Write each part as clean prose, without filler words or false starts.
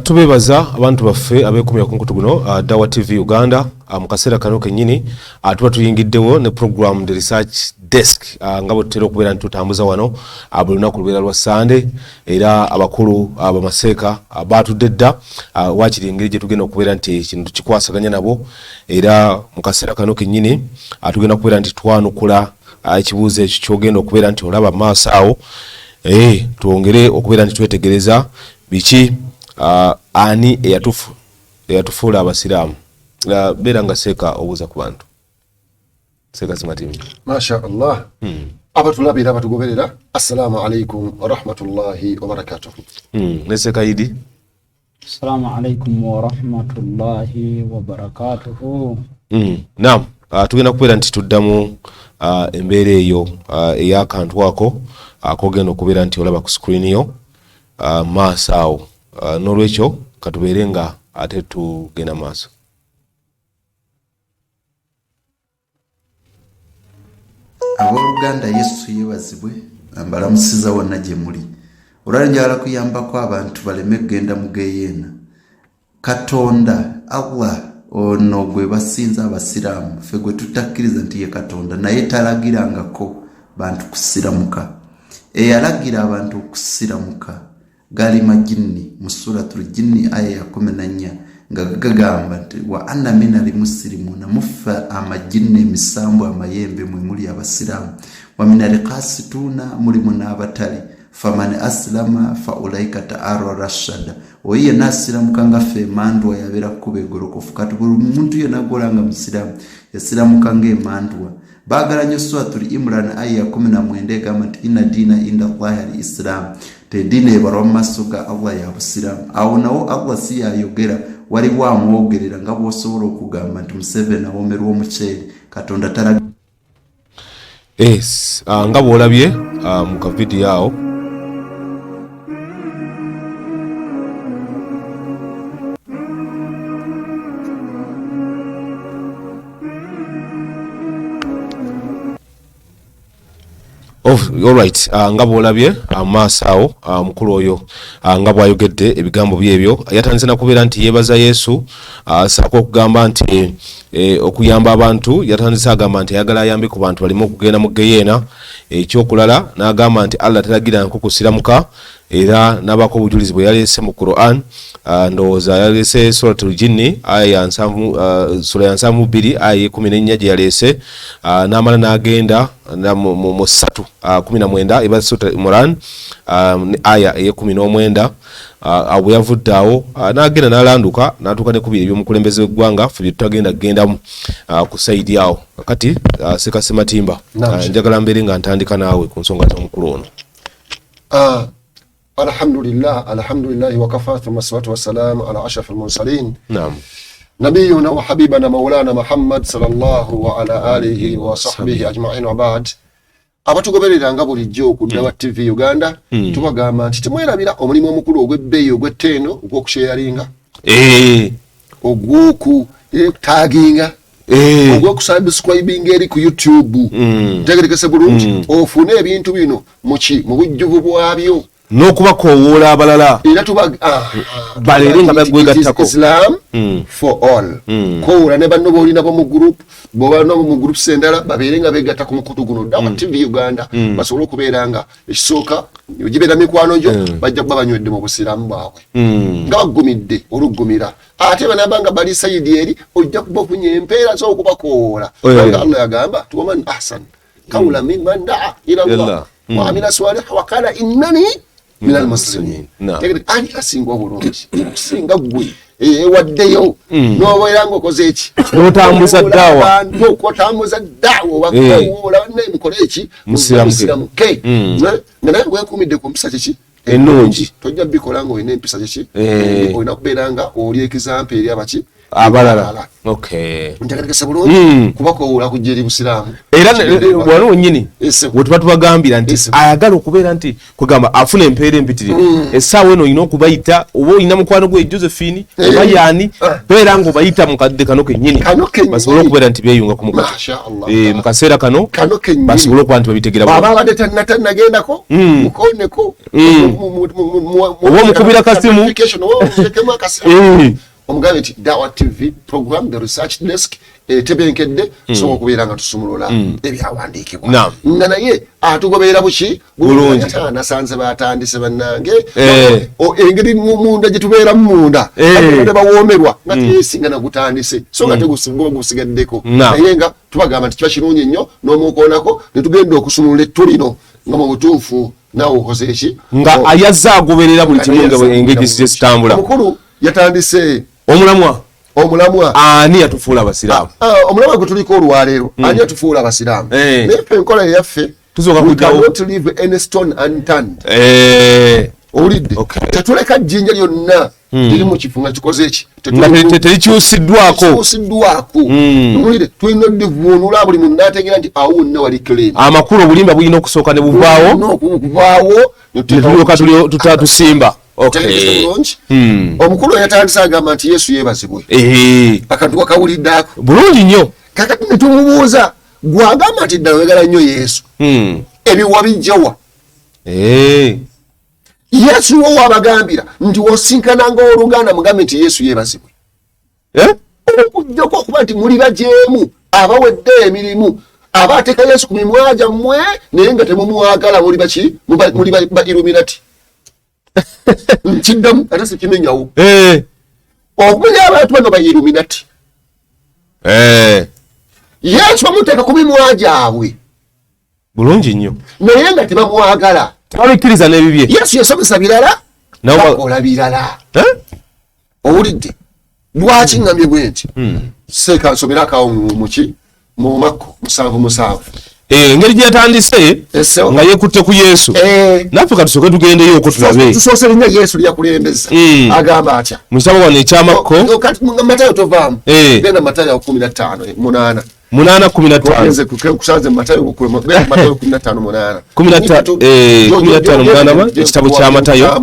Tubebaza abantu baffe abekumya ku nkutu guno Dawa TV Uganda mu kaseera kano kennyini tuba tuyingiddewo ne program the research desk nga bwe tutera okubeera nti tutambuza wano buli lunaku lubeera lwa Sande era abakulu bamaseeka baatudde dda waakiri engeri gye tugenda okubeera nti kintu tukikwasaganya nabo era mu kaseera kano kennyini tugenda kubeera nti twanukula ekibuuzo ekyo kyogenda okubeera nti olaba maaso awo twongere okubeera nti twetegereza biki ani eyatufuula abasiraamu beera nga seeka obuuza ku bantu seeka Simatimba. Masha Allah. Abatulabira abatugoberera assalamu alaikum warahmatullahi wabarakatuh. Ne seeka Idi. Assalamu alaikum warahmatullahi wabarakatuh. Naam, tugenda kubeera nti tuddamu embeera eyo ey'akantu ako akogenda okubeera nti olaba ku screen yo maaso awo. N'olwekyo katubeere nga ate tugenda maaso. Abooluganda Yesu yeebazibwe mbalamusiza wonna gye muli. Olwali njagala kuyambako abantu baleme kugenda mu geyeena. Katonda Allah ono gwe basinza abasiraamu ffe gwe tutakkiriza nti ye Katonda naye talagirangako bantu kusiramuka. Eyalagira abantu okusiramuka gali majinni mu suratul jinni aya ya 14 nga gagamba nti wa anna minal muslimuna muffa amajinni emisambu amayembe muli abasiramu wa minal qasituna mulimuna abatali faman aslama fa ulaika ta'arra rashada oyiye nasiramu kanga fe mandwa yabera kubegolokofu kati buli muntu yena golanga musiramu yasiramu kanga emandwa bagala nyo suratul Imran aya ya 19 egamba nti inna dina inda Allahi al-Islam te dina ebalwa mu maaso ga Allah ya busiramu. Awo nawo Allah si yayogera waliwo amwogerera nga bw'osobola okugamba nti Museveni awomerwa omuceeri Katonda tala. Nga bw'olabye mu kavidiyo awo alright, nga bw'olabye amaaso awo mukulu oyo nga bw'ayogedde ebigambo byebyo yatandise nakubeera nti yeebaza Yesu saako okugamba nti okuyamba abantu yatandise agamba nti ayagala ayambe ku bantu balimu okugenda mu geyeena. Ekyokulala n'agamba nti Allah talagira nko kusiramuka era n'abako obujulizi bwe yaleese mu Quran. Ndowooza yaleese suratul jinni aya ya 7 aya 14 gye yaleese n'amala n'agenda mu 3:19 eba suratul Imran aya ya 19 abo yavudde awo n'agenda n'alanduka n'atuuka ne kubiri by'omukulembeze w'eggwanga ffe bye tutagenda kugendamu ku saidi awo. Kati Seeka Simatimba njagala mbeere nga ntandika naawe ku nsonga z'omukulu ono. Alhamdulillah wa kafa thumma salatu wassalamu ala ashrafil mursalin. Naam. Nabiyuna wa habibana maulana Muhammad sallallahu wa ala alihi wa sahbihi ajma'in wa ba'd. Abatugoberera nga bulijjo ku Dawa TV Uganda tubagamba nti temwerabira omulimu omukulu ogw'ebbeeyi ogw'etteeno ogw'okusharinga ogw'oku taginga ogw'okusubscribinga eri ku YouTube tegerekese bulungi ofune ebintu bino mu bujjuvu bwabyo n'okubakowoola abalala era baleere nga bagwegattako. Islam for all. Kowoola ne banno boolina bo mu group bwoba nabo mu groups endala babeere nga beegatta ku mukutu guno Dawa TV Uganda basobole okubeera nga ekisooka gibeera mikwano gyo bajja kuba banywedde mu busiraamu bwabwe nga baggumidde oluggumira ate banabanga bali sayidi eri ojja kuba ofunye empeera z'okubakowoola nga Allah yagamba tuwaman ahsan qawlan mimman daa ila Allah wa amila salihan wa qala innani minal muslimin. Ani asinga obulungi okusinga ggwe waddeyo n'obeera ng'okoze eki n'otambuza ddawa n'otambuza ddawa obakowoola bannemukole eki musiramuke nga naye weekuumidde ku mpisa kiki ennungi tojja bikola ng'olina empisa kiki olina kubeera nga oli ekizampa eri abaki abalala. Okay. Ntegerekese bulungi kuba kowola kujja eri busiraamu. Era waliwo nnyini we tuba tubagambira nti ayagala okubeera nti kugamba afuna empeera empitirivu essaawa eno olina okubayita oba olina mukwano gwe Josephine oba yaani beera ng'obayita mu kadde kano kennyini basobole okubeera nti beeyunga ku mukati mu kaseera kano basobole okuba nti babitegera bw'aba abadde tannagendako mukoneko oba omukubira kasimu omugambe nti Dawa TV program the research desk tebenkedde so okubeera nga tusumulula ebyawandiikibwa nga naye atugoberera buki bulungi nasanze batandise bannange engeri munda gye tubeera munda ne bawoomerwa nga teyesinga nagutandise so nga tegusigaddeko naye nga tubagamba nti kiba kirungi nnyo n'omukoonako ne tugenda okusumulula ettulino nga mu butuufu naawe okoze eki nga ayazza agoberera buli kimu ng'engeri zitambula. Omukulu yatandise omulamwa ani yatufuula abasiraamu omulamwa gwe tuliko olwaleero ani yatufuula abasiraamu naye enkola yaffe we cannot leave any stone unturned. Owulidde tetuleka jjinja lyonna liri mu kifu nga kikoze eki terikyusiddwako owulidde tulina oddivuunula buli muntu n'ategeera nti awo wonna wali claim amakulu obulimba bulina okusooka ne buvaawo tutatusimba. Omukulu yatandise agamba nti Yesu yeebazibwe akantu wakawuliddako bulungi nnyo kakati ne tumubuuza gwagamba nti ddala oyagala nnyo Yesu ebiwa bijjawa Yesu wo wabagambira nti wosinkananga oluganda mugambe nti Yesu yeebazibwe okujjako okuba nti muli bajeemu abawedde emirimu abateeka Yesu ku mimwa gyammwe naye nga temumwagala muli baki muli ba Illuminati nkiddamu ate sikimenyawo okumenya abantu bano ba Illuminati Yesu bamuteeka ku mimwa gyabwe bulungi nnyo naye nga tebamwagala tebabikkiriza n'ebibye Yesu yasomesa birala bakola birala owulidde lwaki ngambye bwe nti seeka nsomera akawo muki mu Makko 7:7 engeri gye yatandise nga yeekutte ku Yesu naffe katusooke tugendeyo okwo tulabe tusoose linnya Yesu lyakulembeza agamba atya mu kitabo wano ekyamakko Matayo tovaamu genda Matayo 15:8 kusanze Matayo 15:8 ekitabo kya Matayo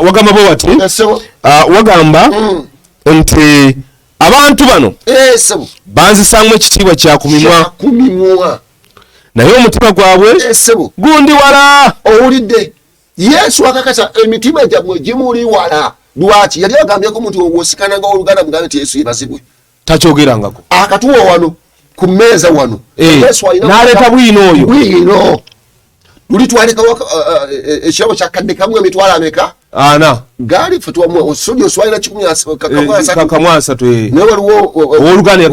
wagamba bwe wati wagamba nti abantu bano banzisaamu ekitiibwa kya ku mimwa naye omutima gwabwe gundi wala. Owulidde Yesu akakasa emitima gyabwe gimuli wala. Lwaki yali agambyeko omuntu wosikananga oluganda mugambe nti Yesu yeebazibwe takyogerangako akatuwa wano ku mmeeza wano n'aleeta bwino luli twaleka ekirabo kya kadde kamu emitwalo ameka ana gaali ffe studio swalira 10 naye waliwo owooluganda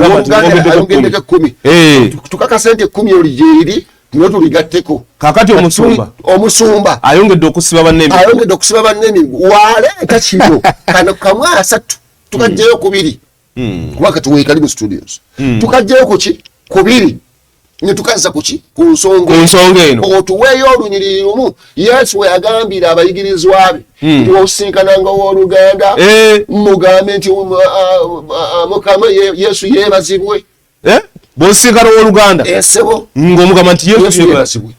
ayongeddeko 10 tukaka sente 10 oli gyeri niwe tuligatteko kakati omusumba ayongedde okusiba banne waleeta kino kano kamu 3 tukajjayo 2 kuba katuwe kali mu studios tukajjayo ku 2 ne tukaza kuki ku nsonga eno otuweeyo olunyiriri lumu Yesu we yagambira abayigirizwa be nti osinkananga w'oluganda mugambe nti Mukama Yesu yeebazibwe bw'osinkana w'oluganda ng'omugamba nti Yesu yeebazibwe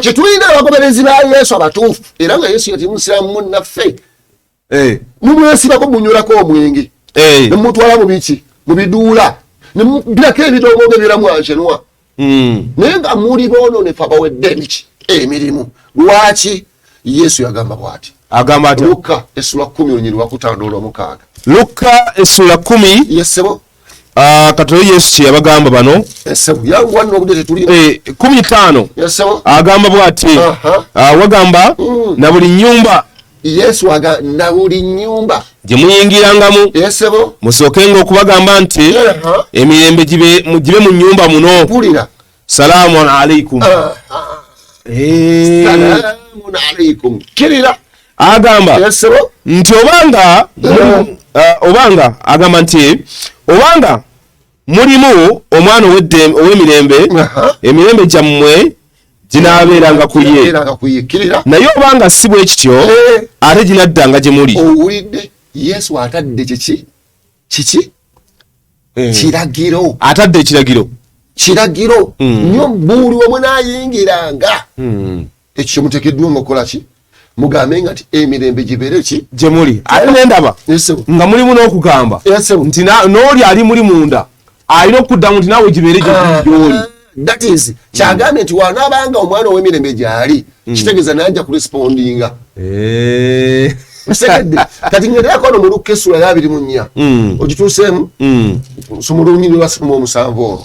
kye tulina abagoberezi ba Yesu abatuufu era nga Yesu yati musiraamu munnaffe mumwesibako munyulako omwenge ne mutwala mu biki mu biduula ne mubirako ebitoogo biramu ancenwa naye nga muli boononefu abawedde emiki emirimu. Lwaki Yesu yagamba bw'ati agamba ati Luka 10:6 Luka 10 yesebo katoyo Yesu kye yabagamba bano yangu wano obudde tetuli 15 yesebo agamba bw'ati wagamba na buli nnyumba Yesu na buli nnyumba gye muyingirangamu musookenga okubagamba nti emirembe gibe mu nnyumba muno. Pulira salaamun alaikum. Salaamun alaikum. Kirira agamba nti obanga agamba nti obanga mulimu omwana ow'emirembe emirembe gyammwe ginaabeeranga ku ye naye obanga si bwe kityo ate ginaddanga gye muli. Owulidde Yesu atadde kiki kiki kiragiro atadde ekiragiro nnyo buli wamu naayingiranga ekyo muteekeddwa ngaokola ki mugambe nga nti emirembe gibeere ki gye muli ate nendaba nga mulimu n'okugamba nti n'oli ali muli munda alina okuddamu nti naawe gibeere gyoli. That is kyagambye nti wanaabanga omwana ow'emirembe gyali kitegeeza najja kurespondinga segedde kati ngerako ono mu Luka essula ya 24 ogituuseemu nsoma olunyiriri lwa 37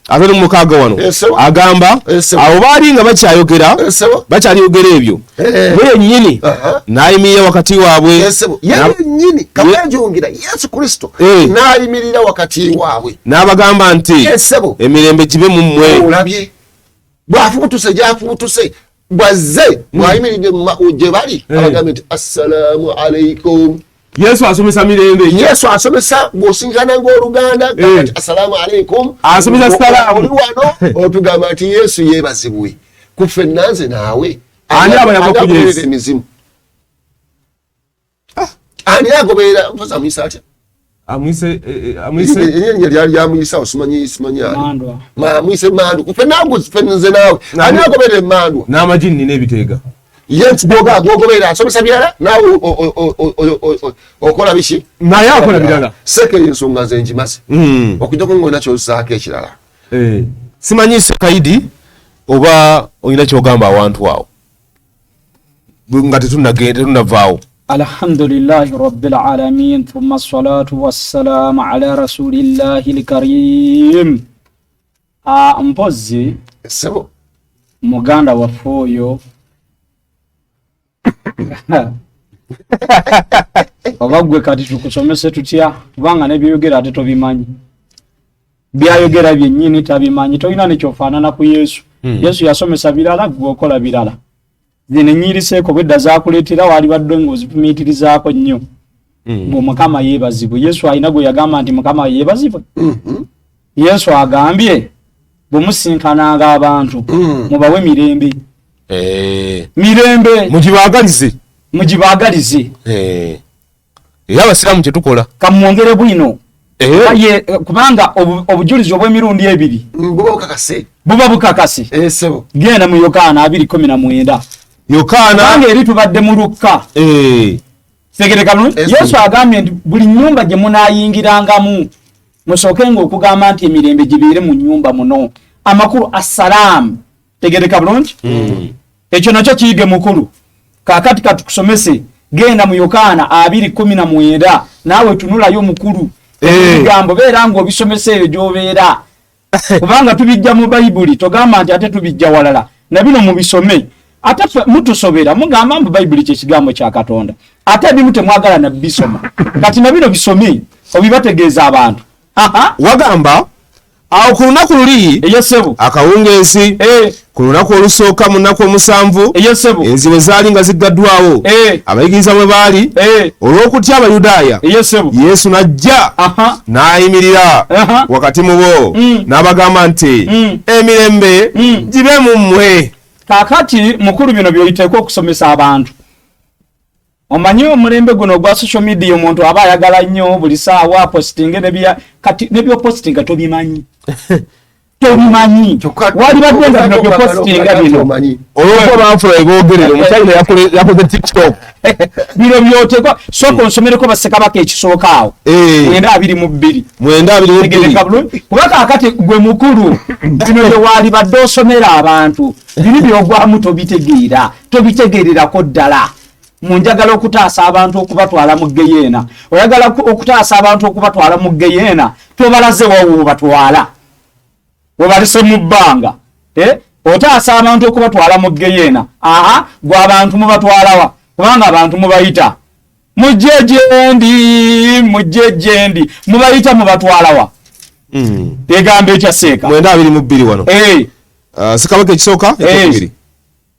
36 wano agamba abo baali nga bakyayogera ebyo we yennyini n'ayimirira wakati waabwe yennyini kabanjongera Yesu Kristo n'ayimirira wakati waabwe n'abagamba nti emirembe gibe mu mmwe. Olabye bw'afuutuse gy'afuutuse bwazze bw'ayimiridde gye bali abagamba nti assalaamu alaikum. Yesu asomesa mirembe. Yesu asomesa bw'osinkana ng'Oluganda gamba nti assalaamu alaikum. Asomesa salaamu. Wano otugamba nti Yesu yeebazibwe. Ku ffenna nze naawe. Ani abayamba ku Yesu? Emizimu. Ani agoberera mpoza amuyisa atya? Amwise ennyanja lyali lyamuyisa osimanyi amuyise Mandwa. Ku ffenna nze naawe. Ani agoberera Mandwa? N'amagini n'ebiteega. Yensi boga agogobera asomesa birala nawe okola biki naye akola birala seke ensonga nze njimaze okujjako ng'olina ky'ozzaako ekirala simanyi Sekaidi oba olina ky'ogamba awantu awo nga tetunnavaawo. Alhamdulillahi rabbil alamin thumma assalatu wassalamu ala rasulillahi lkarim. Mpozi sebo muganda waffe oyo oba gwe kati tukusomese tutya kubanga nebyayogera ate tobimanyi byayogera byennyini tabimanyi tolina nekyofaanana ku Yesu. Yesu yasomesa birala gwe okola birala zino nyiriseeko bwedda zakuleetera waali badde ng'ozifumiitirizaako nnyo ng'omukama yeebazibwe. Yesu alina gwe yagamba nti mukama yeebazibwe. Yesu agambye bwemusinkananga abantu mubawe mirembe. Mirembe mugibaagalize era abasiraamu kyetukola kamwongere bwino kubanga obujulizi obw'emirundi ebiri buba bukakase. Genda mu Yokaana 2:19 kubanga eri tubadde mu Lukka. Segereka Yesu agambye nti buli nnyumba gye munaayingirangamu musookenga okugamba nti emirembe gibeere mu nnyumba muno. Amakulu assalaamu tegereka bulungi. Ekyo nakyo kiyige mukulu. Kakati katukusomese genda mu Yokaana 2:19 naawe tunulayo mukulu. Ebigambo beera ng'obisomesa eyo gy'obeera. Kubanga tubijja mu Bayibuli togamba nti ate tubijja walala. Na bino mubisome. Ate mutusobera mugamba mu Bayibuli kye kigambo kya Katonda. Ate ebimu temwagala na bisoma. Kati na bino bisome obibategeeza abantu. Wagamba awo ku lunaku luli akawungeezi ku lunaku olusooka mu nnaku omusanvu enzibe zaali nga ziggaddwawo abayigiriza mwe baali olw'okutya Abayudaaya Yesu n'ajja n'ayimirira wakati mu bo n'abagamba nti emirembe gibe mu mmwe. Kaakati mukulu bino by'oliteekwa okusomesa abantu. Omanyi omulembe guno gwa social media omuntu aba ayagala nnyo buli saawa postinga kati nebyo postinga tobimanyi. Tobimanyi. Wali bagenda bino byo postinga bino. Olwo banfula bogerera omukyayina yakoze TikTok. Bino byotekwa soko nsomereko Bassekabaka ekisooka awo. 9:22. Kubanga akati gwe mukulu bino byo wali badde osomera abantu. Bino byogwamu tobitegeererako ddala. Munjagala okutaasa abantu okubatwala mu Geyeena. Oyagala okutaasa abantu okubatwala mu Geyeena tobalaze wawo batwala. Obalise mu bbanga. Otaasa abantu okubatwala mu Geyeena. Gwe abantu mubatwalawa kubanga abantu mubayita. Mujjejendi mubayita mubatwalawa. Tegamba ekya Seeka. 9:22 wano. Ssekabaka ekisooka ekyokubiri.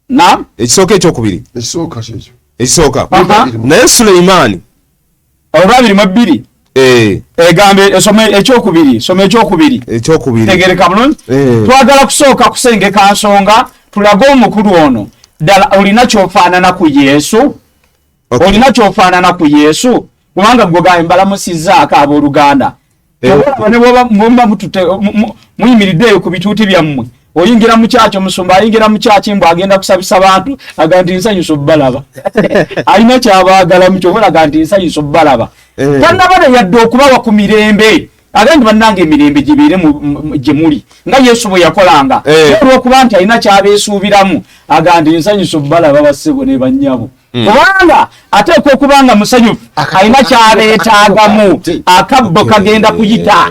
Naam. Ekisooka ekyokubiri. Ekisooka naye Suleymaani 2:2 egambe esome ekyokubiri tegereka bulungi. Twagala kusooka kusengeka nsonga tulaga omukulu ono ddala olina kyofaanana ku Yesu. Olina kyofaanana ku Yesu kubanga gogaye mbalamusiza akabo Luganda ne bwoba mutute muyimiriddeyo ku bituuti byammwe oyingira mu kyakyo musumba ayingira mu kyaki mbw agenda kusabisa abantu aganti nsanyusa obbalaba alina kyabaagala mu kyobola aganti nsanyusa obbalaba tannabale yadde okubawa ku mirembe agandi bannange emirembe gibeere gye muli nga Yesu bwe yakolanga olw'okuba nti alina kyabeesuubiramu agandi nsanyusa obbalaba bassebo ne bannyabo kubanga ateekwa okubanga musanyufu alina kyaleetaagamu akabbo kagenda kuyita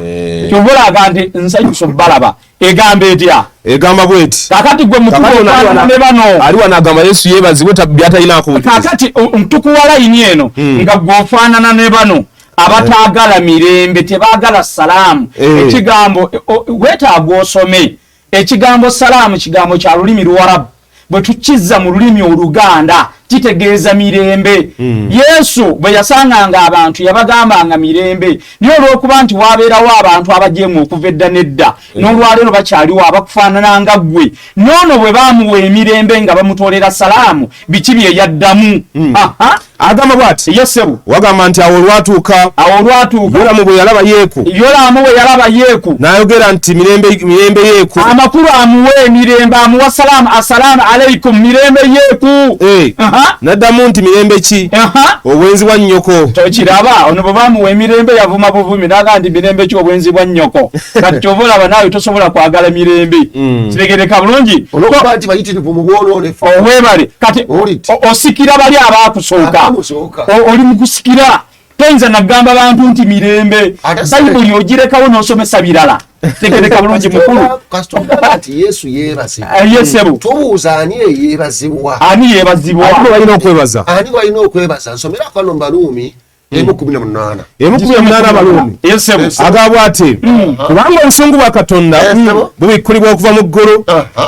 kyobola agandi nsanyusa obbalaba egamba etya egamba bweti kakati gwe mutukuwala ne bano aliwa nagamba Yesu yeebazibwe byatalinako kakati mutukuwala yini eno nga gwofaanana ne bano abataagala mirembe tebaagala salaamu ekigambo weetaaga osome ekigambo salaamu kigambo kya lulimi Luwarabu bwe tukizza mu lulimi Oluganda kitegeeza mirembe Yesu bwe yasanganga abantu yabagambanga mirembe niyo olw'okuba nti wabeerawo abantu abajeemu okuva edda nedda n'olwaleero bakyaliwo abakufaanana nga ggwe noono bwe baamuwa emirembe nga bamutoolera salaamu biki bye yaddamu agamba bw'ati yesebu wagamba nti awo olwatuuka Yolaamu bwe yalaba Yeeku n'ayogera nti mirembe Yeeku amakulu amuwe emirembe amuwa salaamu assalaamu aleikum mirembe Yeeku n'addamu nti mirembe ki obwenzi bwa nnyoko tokiraba ono bwe baamuwa emirembe yavuma buvumi n'agamba nti mirembe ki obwenzi bwa nnyoko kati kyova olaba naawe tosobola kwagala mirembe kitegereka bulungi olwokuba nti bayitirivu mu bwoloolefu owebale kati osikira bali abaakusooka oli mukusikira toyinza nagamba bantu nti mirembe bayibuli ogirekawo n'osomesa birala tegereka bulungi mukulu ati Yesu yeebazibwa tubuuza ani eyeebazibwa ani yeebazibwa ani walina okwebaza nsomera kano Baluumi 18 Abaluumi agamba ati kubanga obusungu bwa Katonda bubikkulibwa okuva mu ggulu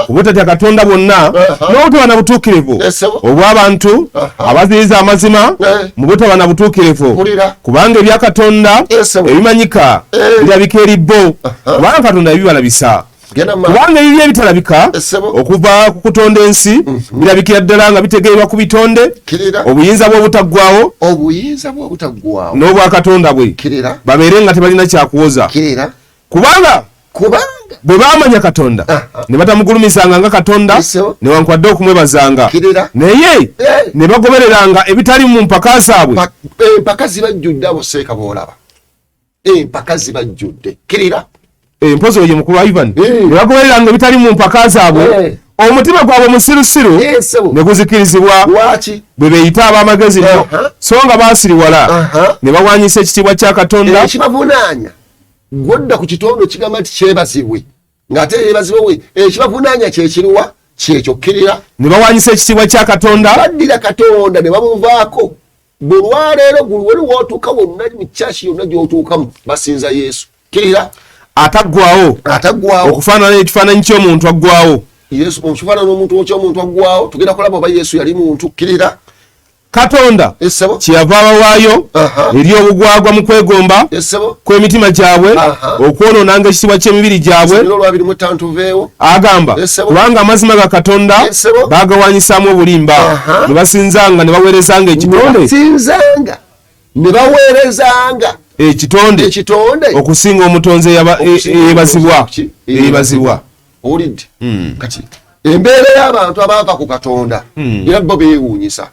obutatya Katonda bwonna n'obutaba na butuukirivu obw'abantu abaziriza amazima mu butaba na butuukirivu kubanga ebya Katonda ebimanyika birabika eri bo kubanga Katonda ebibala bisa kubanga ebibyo ebitalabika okuva ku kutonda ensi birabikira ddala nga bitegeerwa ku bitonde obuyinza bw'obutaggwaawo n'obwa Katonda bwe babeere nga tebalina kyakuwoza kubanga bwe baamanya Katonda ne batamugulumisanga nga Katonda newankwadde okumwebazanga naye ne bagobereranga ebitali mu mpaka zaabwe empaka zibajjudde abo seeka boolaba empaka zibajjudde kirira empozo oyo mukulu wa Ivan ne bagobereranga ebitali mu mpaka zaabwe omutima gwabwe musirusiru ne guzikirizibwa bwe beeyita ab'amagezi so nga baasiriwala ne bawanyisa ekitiibwa kya Katonda ekibavunaanya gwodda ku kitonde kigamba nti kyebazibwe ng'ate yeebazibwe we ekibavunaanya kyekiruwa kyekyo kirira ne bawanyisa ekitiibwa kya Katonda baddira Katonda ne bamuvaako bwe lwaleero guli wootuuka wonna mu kyaki yonna gy'otuukamu basinza Yesu kirira ataggwawo okufaanana ekifaananyi ky'omuntu aggwawo Yesu omukifaanana n'omuntu ky'omuntu aggwawo tugenda kulaba oba Yesu yali muntu kirira Katonda kyeyava abawaayo eri obugwagwa mu kwegomba kw'emitima gyabwe okwonoonanga ekitiibwa ky'emibiri gyabwe agamba kubanga amazima ga Katonda baagawanyisaamu obulimba ne basinzanga ne baweerezanga ekitonde okusinga omutonzi eyeebazibwa olidde kati embeera y'abantu abaava ku Katonda era bo beewuunyisa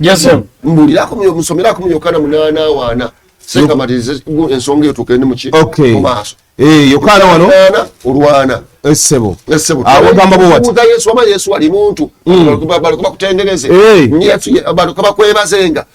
mbulirako musomerako mu Yokaana 8:4 sekamatirize ensonga eyo tukendi mu maaso Yokaana wano olwana essebo agamba bw'ati Yesu wama Yesu ali muntu balikuba kutendereze balikuba bakwebazenga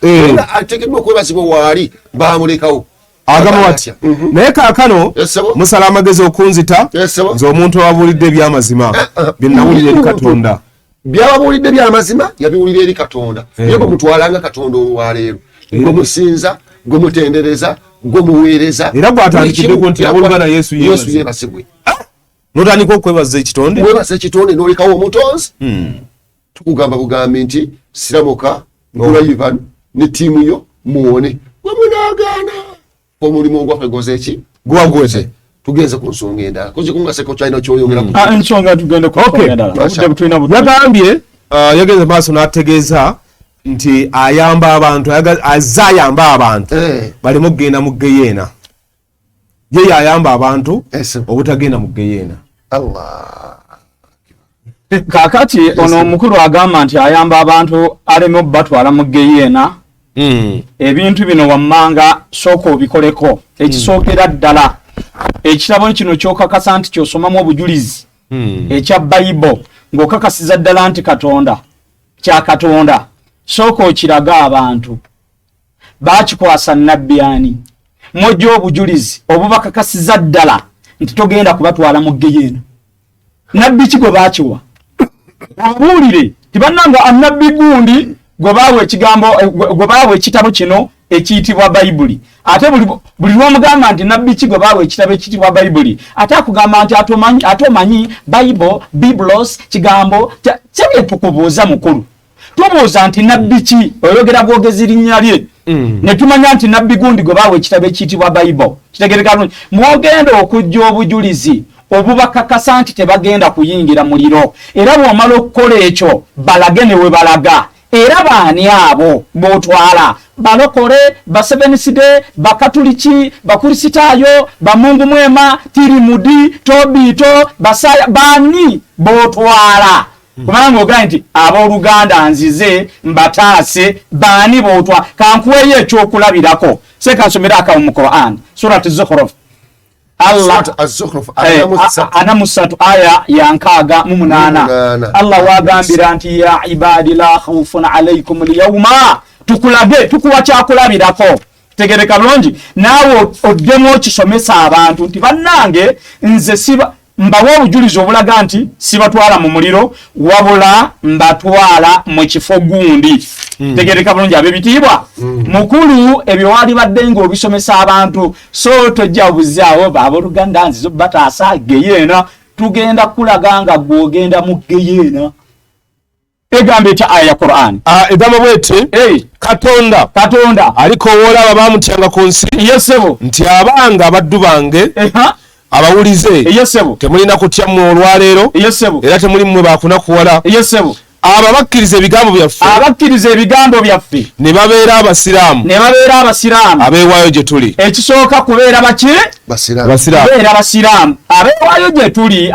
ateekeddwa okwebazibwa waali baamulekawo agamba bw'ati naye kaakano musala amagezi okunzita nze omuntu ababuulidde eby'amazima bye nawulira eri Katonda byababuulidde by'amazima yabiwulira eri Katonda ye gwe mutwalanga Katonda olwaleero gwe musinza gwe mutendereza gwe muweereza era gw'atandikiddeko nti aboolugana Yesu yeebazibwe n'otandika okwebaza ekitonde weebaza ekitonde n'olekawo omutonzi tukugamba bugambi nti siramuka ngula Ivan ne ttiimu yo muwone we munaagaana omulimu ogwaffe gozeeki gwagwete tugenze ku nsonga endala kuzikungaseko kyalina kyoyongeraku ensonga tugende ku nsonga endala yagambye yagenze maaso n'ategeeza nti ayamba abantu azayamba abantu balemu kugenda mu geyeena ye yayamba abantu obutagenda mu geyeena. Kakati ono omukulu agamba nti ayamba abantu aleme batwala mu geyeena. Ebintu bino wammanga sooka obikoleko. Ekisookera ddala ekitabo kino kyokakasa nti kyosomamu obujulizi ekya Bayibuli ng'okakasiza ddala nti Katonda kya Katonda, sooka okiraga abantu baakikwasa nnabbi ani mwojja obujulizi obubakakasiza ddala nti togenda kubatwala mu geyeena. Nabbi ki gwe baakiwa? Obuulire tibannanga annabbi gundi gwe baawa ekigambo gwe baawa ekitabo kino ekiyitibwa Bayibuli. Ate buli lw'omugamba nti nabbi ki gwe baawa ekitabo ekiyitibwa Bayibuli ate akugamba nti atomanyi Bible, Biblos kigambo kyebye tukubuuza mukulu. Tubuuza nti nabbi ki oyogera bwogezi linnya lye ne tumanya nti nabbi gundi gwe baawa ekitabo ekiyitibwa Bayibuli. Kitegerekeka bulungi. Mwogenda okujja obujulizi obubakakasa nti tebagenda kuyingira muliro era bw'omala okukola ekyo balage ne we balaga. Era baani abo botwala balokole ba Seventh Day bakatuliki bakurisitayo bamungu mwema tirimudi tobito basaya baani botwala kubanga ogaa nti abooluganda nzize mbataase baani botwala. Kankuweyo ekyokulabirako sekansomera akamu mu Quran Surat Az-Zukhruf Allah ana musatu aya yankaaga mu 8 Allah wagambira nti ya ibadi la khawfun alaykum al-yawma tukulage tukuwa kyakulabirako. Tegereka bulungi naawe oddemu kisomesa abantu nti bannange nze siba mbawa obujulizi obulaga nti sibatwala mu muliro wabula mbatwala mu kifo gundi. Tegereka bulungi abebitiibwa mukulu ebyo wali badde ng'obisomesa abantu so tojja obuzaawo baaboluganda nzizo bataasa geyeena tugenda kulaga nga gw'ogenda mu geyeena. Egambe ekya aya ya Qur'an egamba bwete Katonda alikowoola abo baamutyanga ku nsi yesebo nti abanga abaddu bange abawulize temulina kutya mmwe olwaleero era temuli mmwe baakunakuwala abo bakkiriza ebigambo byaffe ne babeera abasiraamu abeewaayo gye tuli. Ekisooka kubeera baki? Basiraamu abeewaayo gye tuli.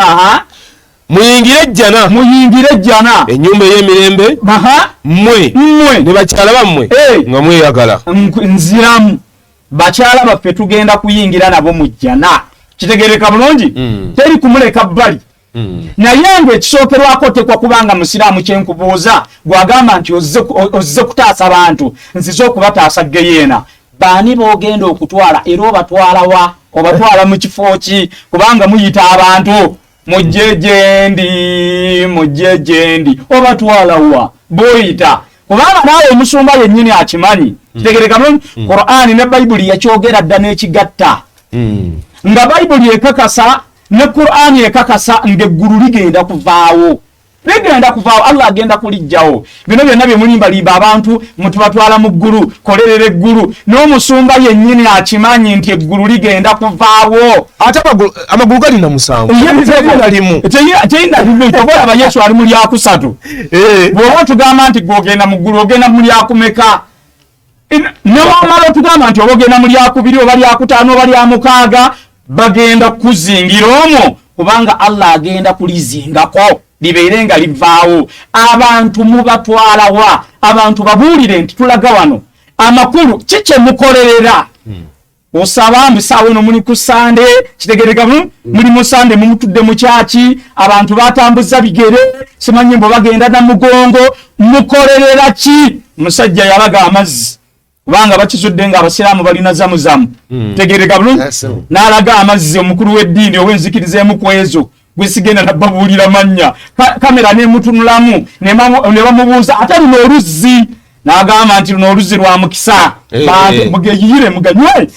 Muyingire ejjana ennyumba ey'emirembe mmwe ne bakyala bammwe nga mweyagala. Nziramu bakyala baffe tugenda kuyingira nabo mu jjana. Kitegereka bulungi teri kumuleka bbali. Naye ng'ekisookerwako tekwa kubanga musiraamu kyenkubuuza gwagamba nti ozze kutaasa abantu nzize okubataasa geyeena. Baani boogenda okutwala era obatwala wa? Obatwala mu kifo ki? Kubanga muyita abantu mujje gyendi obatwala wa boyita kubanga naawe omusumba yennyini akimanyi. Kitegereka bulungi Qur'ani ne Bayibuli yakyogera dda n'ekigatta nga Bayibuli ekakasa ne Qur'ani ekakasa ng'eggulu ligenda kuvaawo. Allah agenda kulijjawo. Bino byonna bye mulimbalimba abantu mutubatwala mu ggulu kolerera eggulu n'omusumba yennyini akimanyi nti eggulu ligenda kuvaawo. Ate amagulu galina musanvu tobolaba Yesu ali mu lyakusatu. Bw'oba tugamba nti gw'ogenda mu ggulu ogenda mu lyakumeka newamala otugamba nti oba ogenda mu lyakubiri oba lyakutaano oba lyamukaaga bagenda kuzingira omwo kubanga Allah agenda kulizingako libeere nga livaawo. Abantu mubatwalawa abantu babuulire nti tulaga wano amakulu kikye mukolerera. Osaba mbisaawo no muli ku Sande kitegereka muli mu Sande mumutudde mu kyaki abantu batambuza bigere simanyi mbo bagenda na mugongo mukolerera ki? Musajja yalaga amazzi kubanga bakizudde nga abasiraamu balina zamuzamu. Tegereka bulungi n'alaga amazzi omukulu w'eddiini ow'enzikirizeemu ku ezo gwesigenda nababuulira mannya kamera nemutunulamu ne bamubuuza ate luno oluzzi n'agamba nti luno oluzzi lwa mukisa mugeyiyire muganywe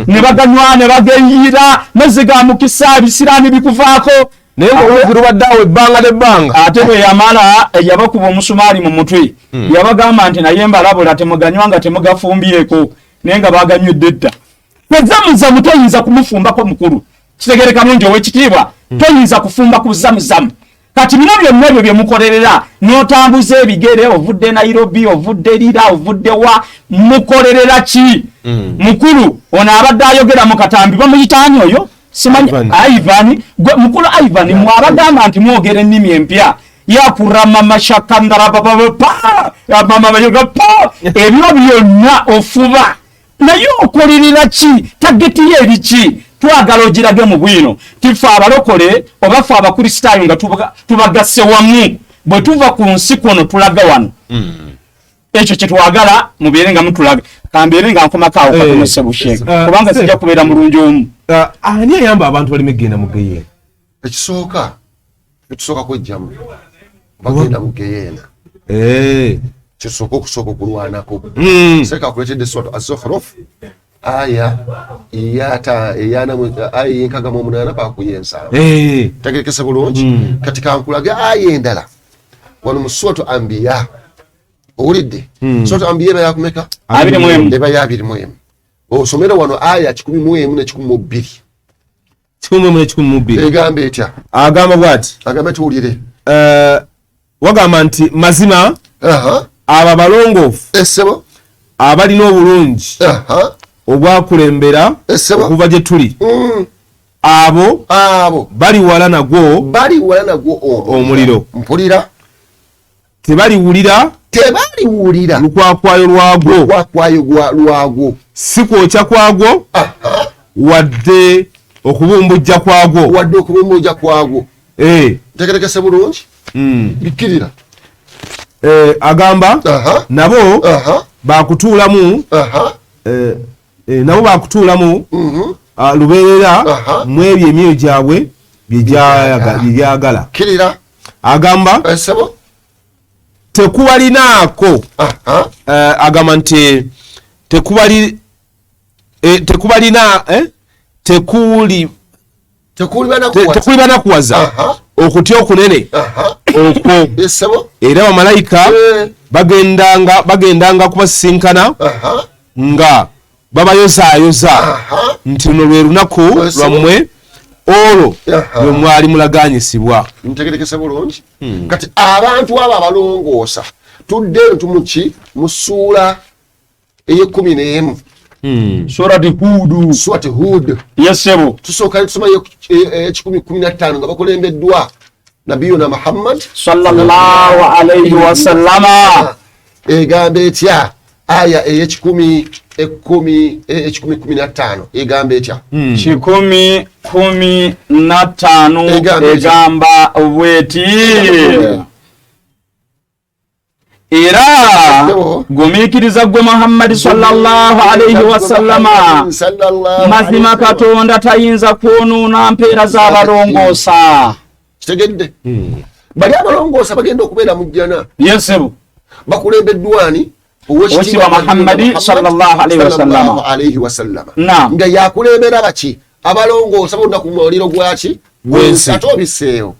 ne baganywa ne bageyira mazzi ga mukisa ebisiraani bikuvaako naye oluzzi lubadde awo ebbanga n'ebbanga. Ate bwe yamala yabakuba omusumaali mu mutwe yabagamba nti naye mbalabula temuganywa nga temugafumbyeko naye nga baganywedde dda. Ezamuzamu toyinza kumufumbako mukulu. Kitegereka bulungi ow'ekitiibwa toyinza kufumba ku zamuzamu kati bino byonna ebyo bye mukolerera n'otambuza ebigere ovudde Nairobi ovudde Lira ovudde wa mukolerera ki mukulu ono abadde ayogera mu katambi bamuyitaani oyo simanyi Ivan mukulu Ivan mwabagamba nti mwogera ennimi empya yakurama mashakandara pa mama bayoga pa ebyo byonna ofuba naye okolerera ki tageti ye ki twagala ogirage mu bwino tifa abalokole oba fe abakristaayo nga tubagasse wamu bwe tuva ku nsi kuno tulaga wano ekyo kye twagala mubeere nga mutulaga kambeere nga nkomako katono Sebushege kubanga sijja kubeera mulungi omu. Ani ayamba abantu baleme genda mu geyeena? Ekisooka kwejjamu bagenda mu geyeena kisooka okusooka okulwanako seka kuletedde sort Az-Zukhruf aya yenkaga mu 8 pakuyensa tegerekese bulungi kati kankulage aya endala wano mu Suratu Anbiya owulidde Suratu Anbiya eba yakumeka 21 eba ya 21 osomera wano aya 11 ne 12 egamba etya agamba bwati agamba tuwulire wagamba nti mazima aba balongoofu essebo abalina obulungi obwakulembera okuva gye tuli abo bali wala nagwo omuliro mpulira tebaliwulira lukwakwayo lwagwo si kwokya kwagwo wadde okubumbujja kwagwo tegerekese bulungi bikkirira agamba nabo bakutuulamu lubeerera mu ebyo emyoyo gyabwe byegyagala kirira agamba tekubalinaako agamba nti tekulibanakuwaza okutya okunene okwo era bamalayika bagendanga kubasisinkana nga babayozaayoza nti luno lwe lunaku lwammwe olwo lwe mwali mulaganyisibwa. ntegerekese bulungi kati abantu abo abalongoosa tudde ntumuki mu ssuula ey'11 Surati Hud yesebo tusooka tusoma 10:15 nga bakulembeddwa nabiyuna Muhammad sallallahu alayhi wa sallama egamba etya aya ey'10:15 egamba etya 10:15 egamba obweti era gumiikiriza gwe Muhammad sallallahu alayhi wa sallama mazima Katonda tayinza kwonoona mpeera z'abalongoosa. kitegedde bali abalongoosa bagenda okubeera mu jjana yesebo bakulembeddwani owekitiibwa Muhammad sallallahu alayhi wa sallama nga yakulembera baki abalongoosa bonna ku muliro gwaki gwensi ate obiseewo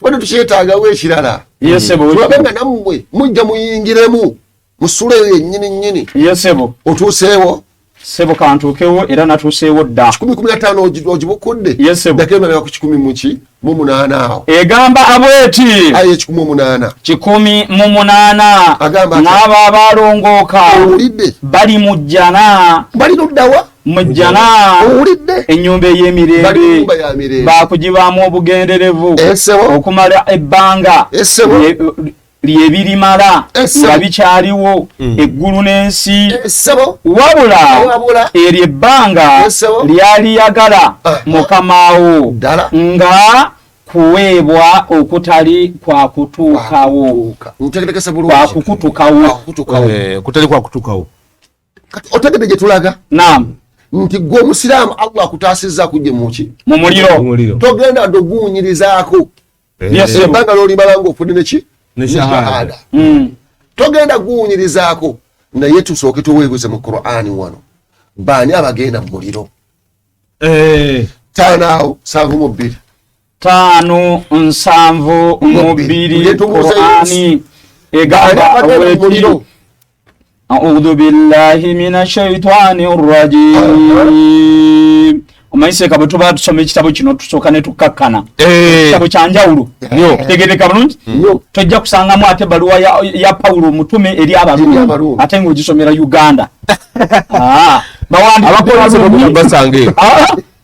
wano tukyetaagawo ekirala yesebo tulabenga nammwe mujja muyingiremu musule eyo yennyini yesebo otuuseewo sebo kantuukewo era natuuseewo dda 10:15 ogibukudde yesebo dakemera ku 10:8 awo egamba abweti aye 10:8 10:8 n'abo abalongooka owulidde bali mu jjana bali noddawa mu jjana owulidde ennyumba ey'emirembe bakugibaamu obugenderevu okumala ebbanga lyebirimala nga bikyaliwo eggulu n'ensi wabula eryo ebbanga lyaliyagala mukamawo nga kuweebwa okutali kwakutuukawo otegedde gye tulaga naam nti gwe omusiraamu Allah akutaasizza kujja muki mu muliro togenda doguunyirizaako ebbanga lolimala ng'ofudde neki shahada togenda guunyirizaako naye tusooke tuweebuze mu Qur'ani wano baani abagenda mu muliro 5:7 5:7 Qur'ani egamba muliro أعوذ بالله من الشيطان الرجيم maiseka bwe tuba tusoma ekitabo kino tusooka ne tukakkana ekitabo kya njawulo tegereka bulungi tojja kusangamu ate baluwa ya Pawulo omutume eri Abaruumi ate ng'ogisomera Uganda.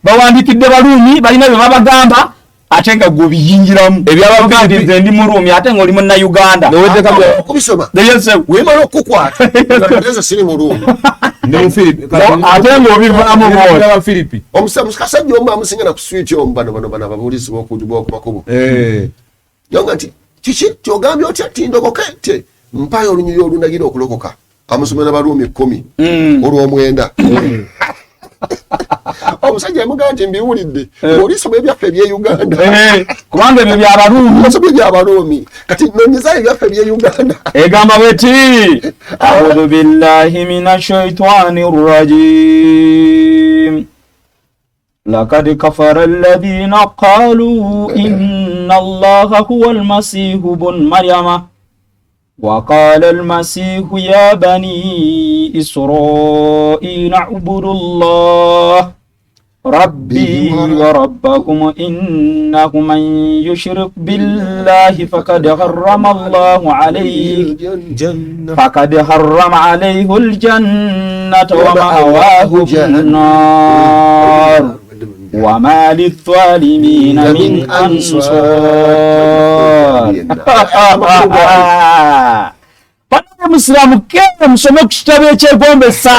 Bawandikidde Baruumi balina bye babagamba ate nga gwe biyingiramu ebyabagamba ndi Muruumi ate ng'oli munna Uganda kubisoma wemala okukwata neza siri Muruumi ate ng'obivaamu Filipi omusajja omu amusinga na ku switi omu bano ababuulizi b'okumakubo yonga nti kiki kyogambye otya tindokoke nti mpayo olunyiriri olundagira okulokoka amusomera Baruumi 10 olw'omwenda omusajja yamugamba nti mbiwulidde olisoma ebyaffe eby'e Uganda kubanga ebyo by'Abaruumi osoma eby'Abaruumi kati nonyeza ebyaffe eby'e Uganda egamba bweti a'udhu billahi minash shaitanir rajim laqad kafara alladhina qalu inna allaha huwa al-masih ibn maryama وقال المسيح يا بني إسرائيل اعبدوا الله ربي وربكم إنه من يشرك بالله فقد حرم عليه الجنة ومأواه النار وما للظالمين من أنصار. Muslimu kenda musome kitabu ekyegombesa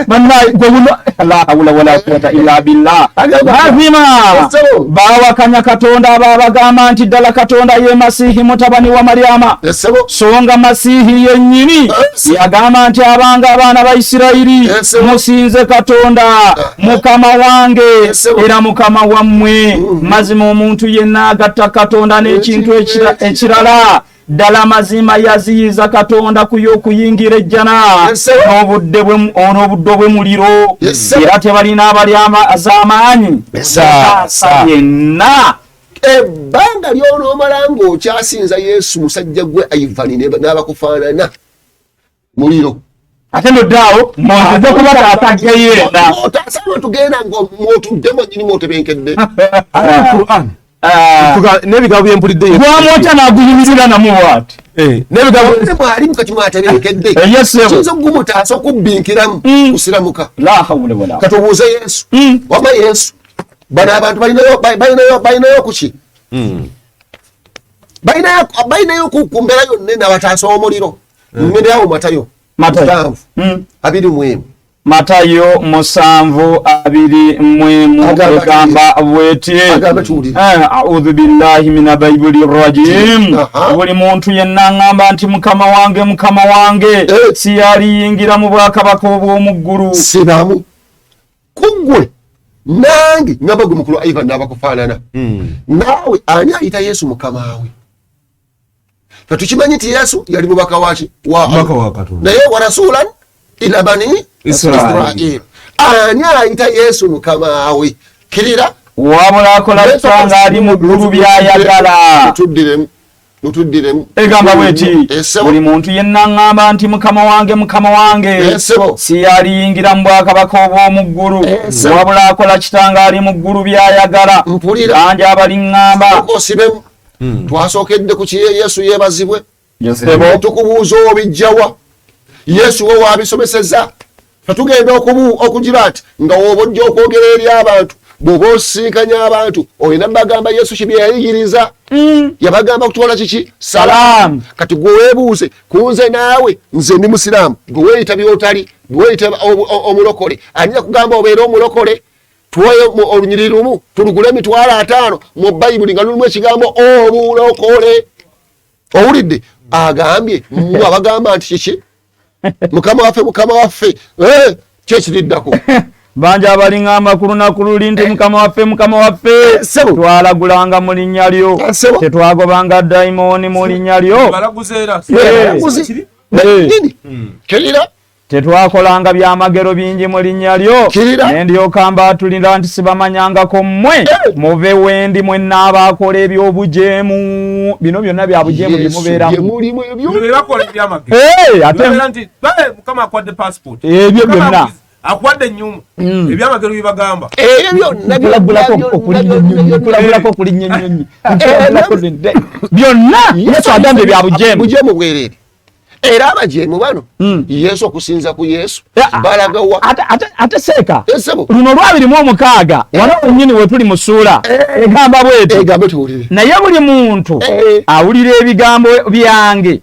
bannaye la hawla wala quwwata illa billah azima bawakanya Katonda ababagamba nti ddala Katonda ye Masihi mutabani wa Maryama songa Masihi yennyini yagamba nti abanga abaana ba Isirayiri musinze Katonda mukama wange era mukama wammwe mazima omuntu yenna agatta Katonda n'ekintu ekirala ddala mazima yaziyiza Katonda kuyingira ejjana n'obudde bwe muliro era tebalina abalyama az'amaanyi yenna ebbanga ly'onoomala ng'okyasinza Yesu musajja gwe Ivani n'abakufaanana muliro ate noddaawo mwaze kuba taataggeyeena otasaba tugenda ng'otuddemu nyini mwotebenkedde n'ebigambo byempulidde gwamwota n'aguyimirira namu bw'ati n'ebigambo mwalimu kati mwatebenkedde kiyinza okugumutaasa okubbinkiramu kusiramuka la hawla wala katubuuze Yesu wama Yesu bano abantu balinayo kuki balinayo ku mbeera yonna n'abataasa omuliro mmendeawo Matayo 7:21 Matayo 7:21 egamba bweti a'udhu billahi mina bayibuli rajim buli muntu yenna ngamba nti mukama wange si yaliyingira mu bwakabaka obw'omu ggulu sinamu kugwe nange ngamba gwe mukulu Ivan n'abakufaanana naawe ani ayita Yesu mukama we tukimanyi nti Yesu yali mubaka waki naye wa rasulan ila bani Israel ani ayita Yesu mukama we kirira wabula akola kitanga ali mu ggulu byayagala mutuddiremu egamba bweti buli muntu yenna ngamba nti mukama wange si yaliyingira mu bwakabaka obw'omu ggulu wabula akola kitanga ali mu ggulu byayagala anje abaliŋŋamba twasookedde ku kiye Yesu yeebazibwe tukubuuza obijjawa Yesu we wabisomeseza fatugenda okugira ati nga woba ojja okwogera eri abantu bw'oba osinkanya abantu olina bagamba Yesu kibye yayigiriza yabagamba kutwala kiki salaamu kati gwe weebuuze kunze naawe nze ndi musiraamu gwe weeyita byotali gwe weeyita omulokole anyina kugamba obeere omulokole tuwaye olunyiriri lumu tulugule $5,000 mu bayibuli nga lulimu ekigambo obulokole owulidde agambye abagamba nti kiki mukama waffe kyekiriddako banja abalinga amakulu nakululi nti mukama waffe twalagulanga mu linnya lyo tetwagobanga dayimoni mu linnya lyo kirira tetwakolanga byamagero bingi mu linnya lyo nendyoka mbaatulira nti sibamanyangako mmwe muve wendi mwenna abaakola ebyobujeemu bino byonna bya bujeemu byemubeeramu ebyo byonna akwadde nyuma ebyamagero bibagamba ebyo kulagulako kuli nnyonnyonyi byonna Yesu agambye bya bujemu bwerere era abajeemu bano Yesu okusinza ku Yesu balagawa ate seeka luno lwabirimu omukaaga wano wennyini we tuli mu ssuula egamba bweti naye buli muntu awulira ebigambo byange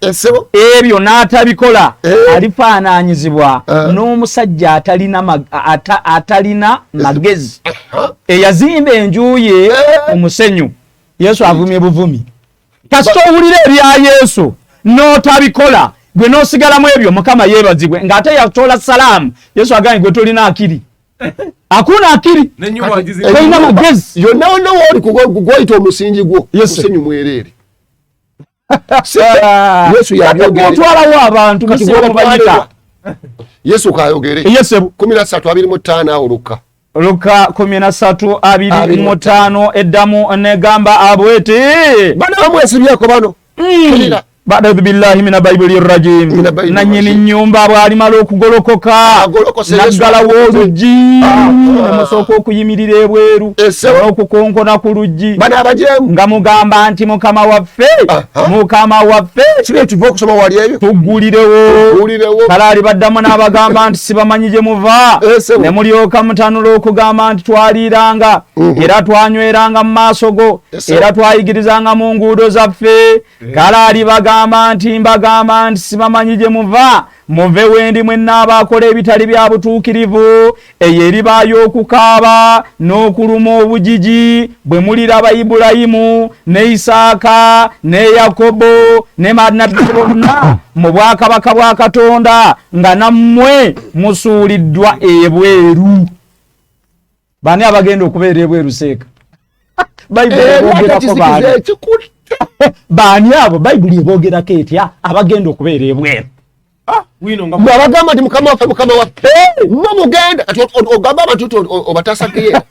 ebyo n'atabikola alifaananyizibwa n'omusajja atalina magezi eyazimba enju ye omusenyu. Yesu avumye buvumi kasita owulira ebya Yesu n'otabikola gwe n'osigalamu ebyo Mukama yeebazibwe ng'ate yatola salaamu. Yesu agambye gwe tolina akiri akuna akiri tolina magezi yonna wonna wooli kugwayita omusingi gwo musenyu mwereere. Yesu yatwalawo abantu mubayita Yesu kayogere 13:25 awo Luka 13:25 eddamu negamba abweti bana bamwesibyeko bano Ba'da billahi mina Bible rajim nanyini nyumba bwalimala okugolokoka naggalawo oluggi nemusooka okuyimirira ebweru okukonkona ku luggi nga mugamba nti mukama waffe tuva okusoma wali ebyo tuggulirewo kale alibaddamu n'abagamba nti sibamanyi gye muva ne mulyoka mutanula okugamba nti twaliiranga era twanyweranga mu maaso go era twayigirizanga mu nguudo zaffe kale alibagamba mbagamba nti sibamanyi gye muva muve wendi mwenna abakola ebitali bya butuukirivu eyo eribaayo okukaaba n'okuluma obujiji bwe muliraba Ibulayimu ne Isaaka ne Yakobo ne bannabbi bonna mu bwakabaka bwa Katonda nga nammwe musuuliddwa ebweru. Bani abagenda okubeera ebweru seeka Bayibuli bogerako baani abo Bayibuli ebogerako etya abagenda okubeera ebweru bwabagamba nti mukama waffe mugenda kati ogamba abantu obatasa geyeena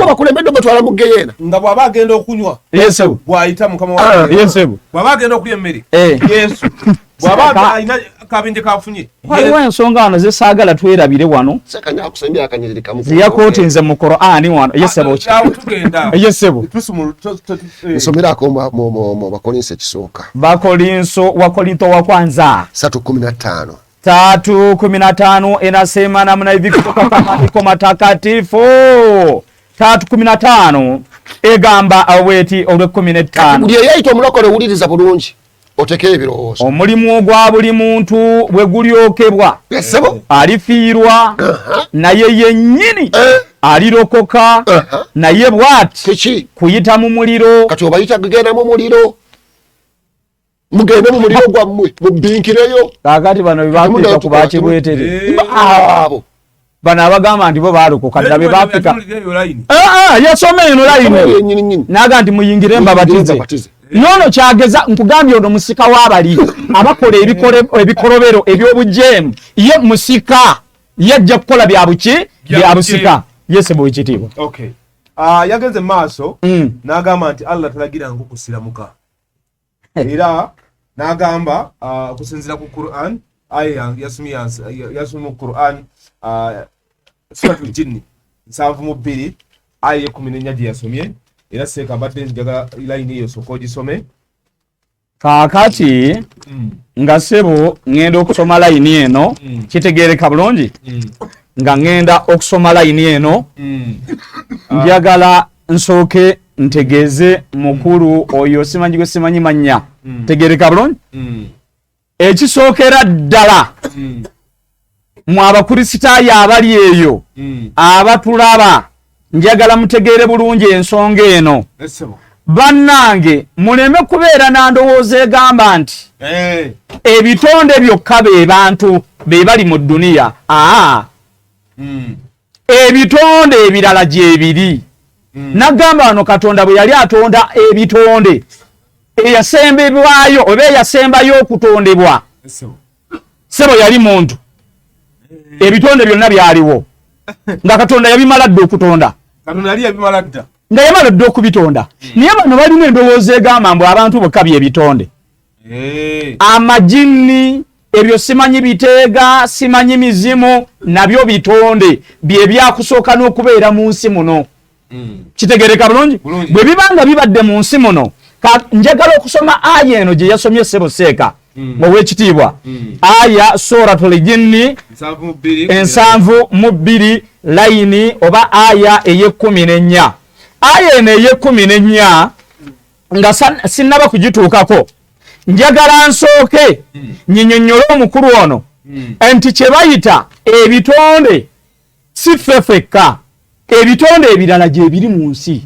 bakulembedde obatwala mu geyeena nga bw'aba agenda okunywa bw'ayita mukama bw'aba agenda okulya emmere Yesu bw'aba alina kabinje kafunye waliwo ensonga wano zesaagala twerabire wano zeyakootinze mu Qur'ani wano yesebo nsomerako mu Bakolinso ekisooka Wakolinto wa kwanza 3:15 inasema namna hivi kutoka kwa maandiko matakatifu 3:15 egamba aweti olwe 15 buli eyayita omulokole wuliriza bulungi otekere ebirowoozo omulimu ogwa buli muntu bwe gulyokebwa alifiirwa naye yennyini alirokoka naye bw'ati kuyita mu muliro kati obayita gugenda mu muliro mugende mu muliro gwammwe mubinkireyo kakati bano bebakwita ku bakibwetere abo bano abagamba nti bo baalokoka dda be baafika yasoma eno layini naga nti muyingire mbabatize nono kyageza nkugambye ono musika w'abali abakola ebikolobero eby'obujeemu ye musika yajja kukola bya busika yese bwekitiibwa yagenze maaso n'agamba nti Allah talagira ngo kusiramuka era n'agamba okusinziira ku Qur'an aya yasumi mu Qur'an suratul jinni 7:2 aya 14 gye yasomye era seeka badde njaga line eyo soko gisome kaakati nga sebo ngenda okusoma line eno kitegeereka bulungi nga ngenda okusoma line eno njagala nsooke ntegeeze mukulu oyo simanyi gwe simanyi mannya tegeereka bulungi ekisookera ddala mu abakristaayo abali eyo abatulaba njagala mutegeere bulungi ensonga eno bannange muleme kubeera na ndowooza egamba nti ebitonde byokka be bantu be bali mu dduniya ebitonde ebirala gyebiri nagamba wano Katonda bwe yali atonda ebitonde eyasembebwayo oba eyasembayo okutondebwa sebo yali muntu ebitonde byonna byaliwo nga Katonda yabimala dda okutonda nga yamala dda okubitonda naye bano balina endowooza egamba mbu abantu bokka byebitonde amajini ebyo simanyi biteega simanyi mizimu nabyo bitonde bye byakusooka n'okubeera mu nsi muno kitegereka bulungi bwe bibanga bibadde mu nsi muno njagala okusoma aya eno gye yasomye Ssebo Seeka ow'ekitiibwa aya suratul jinni 7:2 layini oba aya ey'14 aya eno ey'14 nga sinnaba kugituukako njagala nsooke nyinyonnyole omukulu ono nti kye bayita ebitonde si ffe ffekka ebitonde ebirala gye biri mu nsi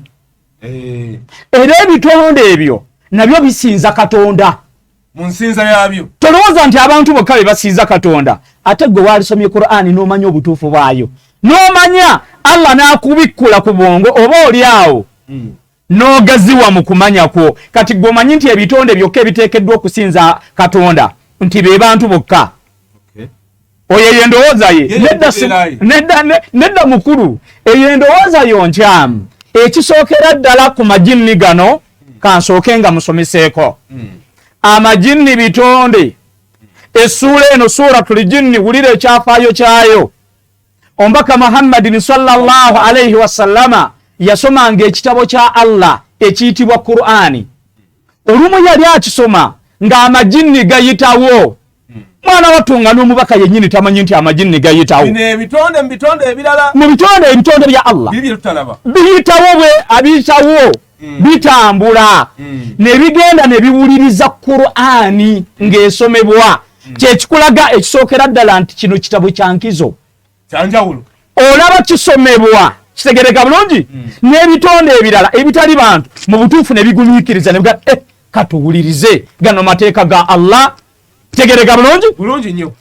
era ebitonde ebyo nabyo bisinza Katonda mu nsinza yabyo. Tolowooza nti abantu bokka be basinza Katonda ate gwe walisomye Qur'ani n'omanya obutuufu bwayo n'omanya Allah n'akubikkula ku bwongo oba oli awo n'ogaziwa mu kumanya kwo kati gwe omanyi nti ebitonde byokka ebiteekeddwa okusinza Katonda nti be bantu bokka. Oyo endowooza ye nedda mukulu eyo endowooza yo nkyamu ekisookera ddala ku majinni gano kansooke nga musomeseeko amajinni bitonde essuula eno suratul jinni wulira ekyafaayo kyayo omubaka Muhammadin sallallahu alayhi wasallama yasomanga ekitabo kya Allah ekiyitibwa Qur'ani olumu yali akisoma ng'amajinni gayitawo mwana watunga n'omubaka yennyini tamanyi nti amajinni gayitawo mu bitonde bya Allah biyitawo bwe abiyitawo bitambula ne bigenda ne biwuliriza Qur'ani ng'esomebwa kyekikulaga ekisookera ddala nti kino kitabo kya nkizo kyanjawulo olaba kisomebwa kitegereka bulungi n'ebitonde ebirala ebitali bantu mu butuufu ne bigumiikiriza ne biga katuwulirize gano mateeka ga Allah kitegereka bulungi nnyo.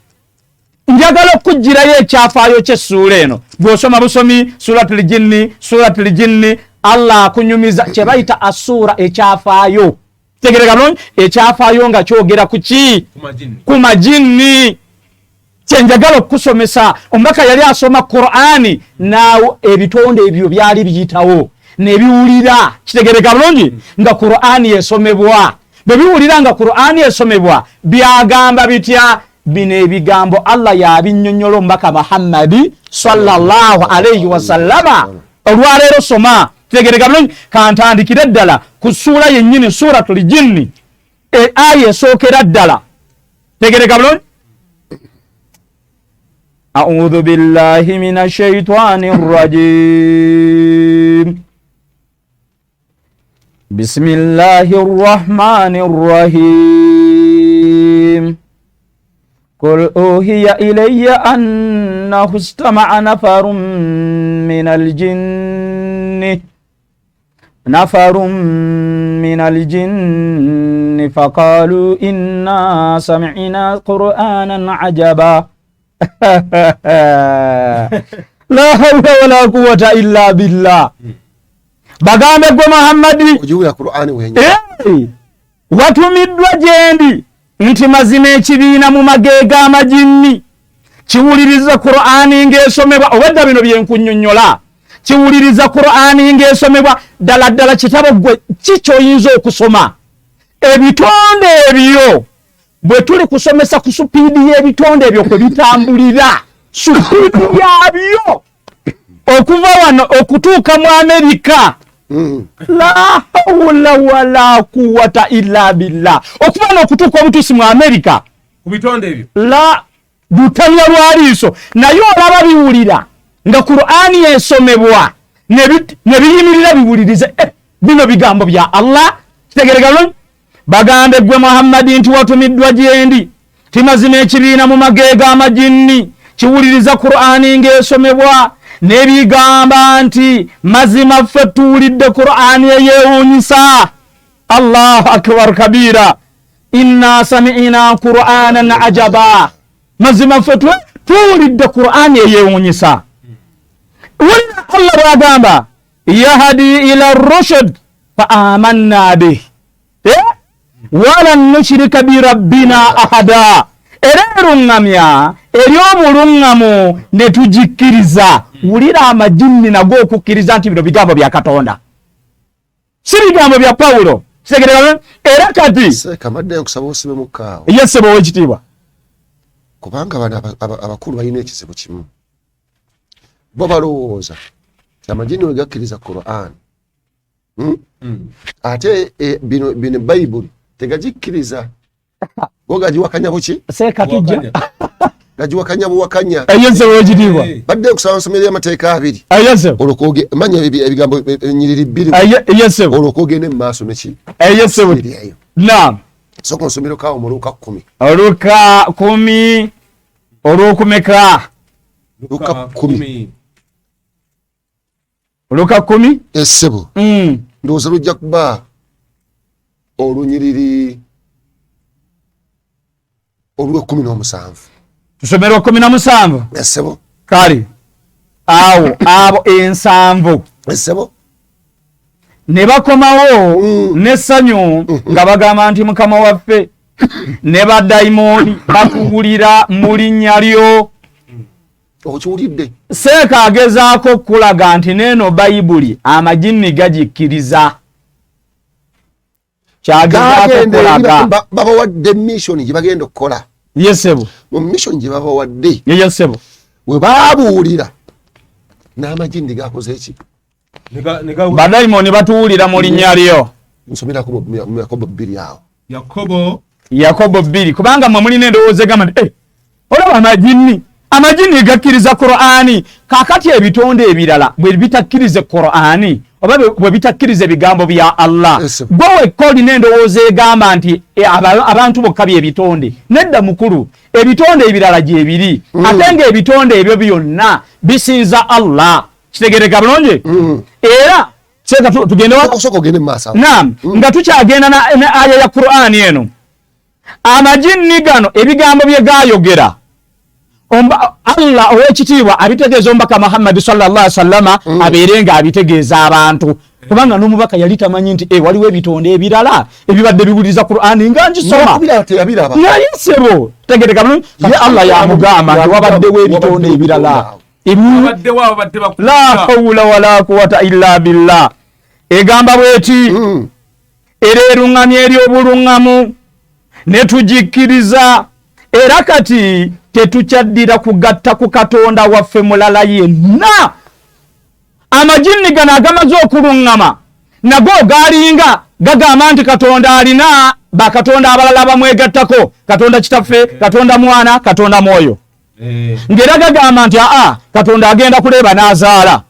Njagala okugirayo ekyafaayo ky'essuula eno bw'osoma busomi suratul jinni Allah akunyumiza kye bayita assuura ekyafaayo kitegereka bulungi ekyafaayo nga kyogera ku ki ku majinni kyenjagala okusomesa omubaka yali asoma Qur'ani naawo ebitonde ebyo byali biyitawo ne biwulira kitegereka bulungi nga Qur'ani esomebwa bwe biwulira nga Qur'ani esomebwa byagamba bitya bino ebigambo Allah yabinnyonnyola omubaka Muhammadi sallallahu alayhi wasallama olwaleero soma kitegereka bulungi kantandikire ddala ku ssuula yennyini suratul jinni aya esookera ddala tegereka bulungi أعوذ بالله من الشيطان الرجيم بسم الله الرحمن الرحيم قل أوحي إلي أنه استمع نفر من الجن فقالوا إنا سمعنا قرآنا عجبا لا حول ولا قوة إلا بالله bagambe gwe Muhammadi ojuya Qur'ani wenye watumiddwa gyendi nti mazima ekibiina mu mageega amajinni kiwuliriza Qur'ani ng'esomebwa obadda bino byenkunnyonnyola kiwuliriza Qur'ani ng'esomebwa ddala kitabo gwe kikyoyinza okusoma ebitonde ebyo bwe tuli kusomesa ku supiidi y'ebitonde ebyo kwe bitambulira supiidi yabyo okuva wano okutuuka mu Amerika la hawla wala quwwata illa billah okuva wano okutuuka obutuusi mu Amerika ku bitonde ebyo la lutabya lwaliiso naye olaba biwulira nga Qur'ani esomebwa ne biyimirira biwulirize bino bigambo bya Allah kitegereka bagambe gwe Muhammadi nti watumiddwa gyendi timazima ekibiina mu mageega amajinni kiwuliriza Qur'ani ng'esomebwa ne bigamba nti mazima ffe tuwulidde Qur'ani eyeewuunyisa Allahu akbar kabira inna sami'na Qur'anan ajaba mazima ffe tuwulidde Qur'ani eyeewuunyisa wulira Allah bw'agamba yahdi ila rushd fa amanna bih walan nushrika birabbina ahada era eruŋŋamya ery'obuluŋŋamu ne tugikkiriza wulira amajinni nago okukkiriza nti bino bigambo bya Katonda si bigambo bya Pawulo kitegereka era kati kamadde okusaba osibe mukaawo yesebo w'ekitiibwa kubanga bana abakulu balina ekizibu kimu bo balowooza amajini we gakkiriza Quran ate bino Bible tegagikkiriza go gagiwakanya buki sekatujja gagiwakanya buwakanya ayeze wojidibwa badde kusaba nsomero y'amateeka abiri ayeze olokoge manya ebigambo nyiriri bbiri ayeze olokoge ne maaso neki ayeze naam soko nsomero kawo mu Luka 10 Luka 10 olukumeka Luka 10 Luka 10 essebo ndowooza lujja kuba olunyiriri olwo 17 tusomero 17 essebo kale abo ensanvu essebo ne bakomawo n'essanyu nga bagamba nti Mukama waffe ne badayimooni batuwulira mu linnya lyo. okiwulidde seeka agezaako okulaga nti neeno bayibuli amajini gagikkiriza kyagezaako okulaga babawadde mission gye bagenda okukola yesebo mu mission gye babawadde yesebo we baabuwulira n'amajini gakoze eki badayimooni batuwulira mu linnya lyo. nsomera mu Yakobo 2 awo Yakobo 2 kubanga mwe mulina endowooza egamba nti olaba amajini gakkiriza Qur'ani kakati ebitonde ebirala bwe bitakkirize Qur'ani oba bwe bitakkirize ebigambo bya Allah gwe wekka olina endowooza egamba nti abantu bokka byebitonde nedda mukulu ebitonde ebirala gyebiri ate nga ebitonde ebyo byonna bisinza Allah kitegereka bulungi era seka tugende osoko gende maaso naam nga tukyagenda na aya ya Qur'ani eno amajini gano ebigambo bye gayogera Allah owekitiibwa abitegeeza omubaka Muhammad sallallahu alaihi wasallama abeerenga abitegeeza abantu kubanga n'omubaka yali tamanyi nti waliwo ebitonde ebirala ebibadde biwuliriza Qur'ani nga ngisoma naye sebo tegereka bulungi ye Allah yamugamba nti wabaddewo ebitonde ebirala la hawla wala quwwata illa billah egamba bweti era eruŋŋamya ery'obuluŋŋamu ne tugikkiriza era kati tetukyaddira kugatta ku Katonda waffe mulala yenna. Amajini gano agamaze okuluŋŋama nago galinga gagamba nti Katonda alina bakatonda abalala bamwegattako, Katonda kitaffe, Katonda mwana, Katonda mwoyo. Ngera gagamba nti Katonda agenda kuleba n'azaala.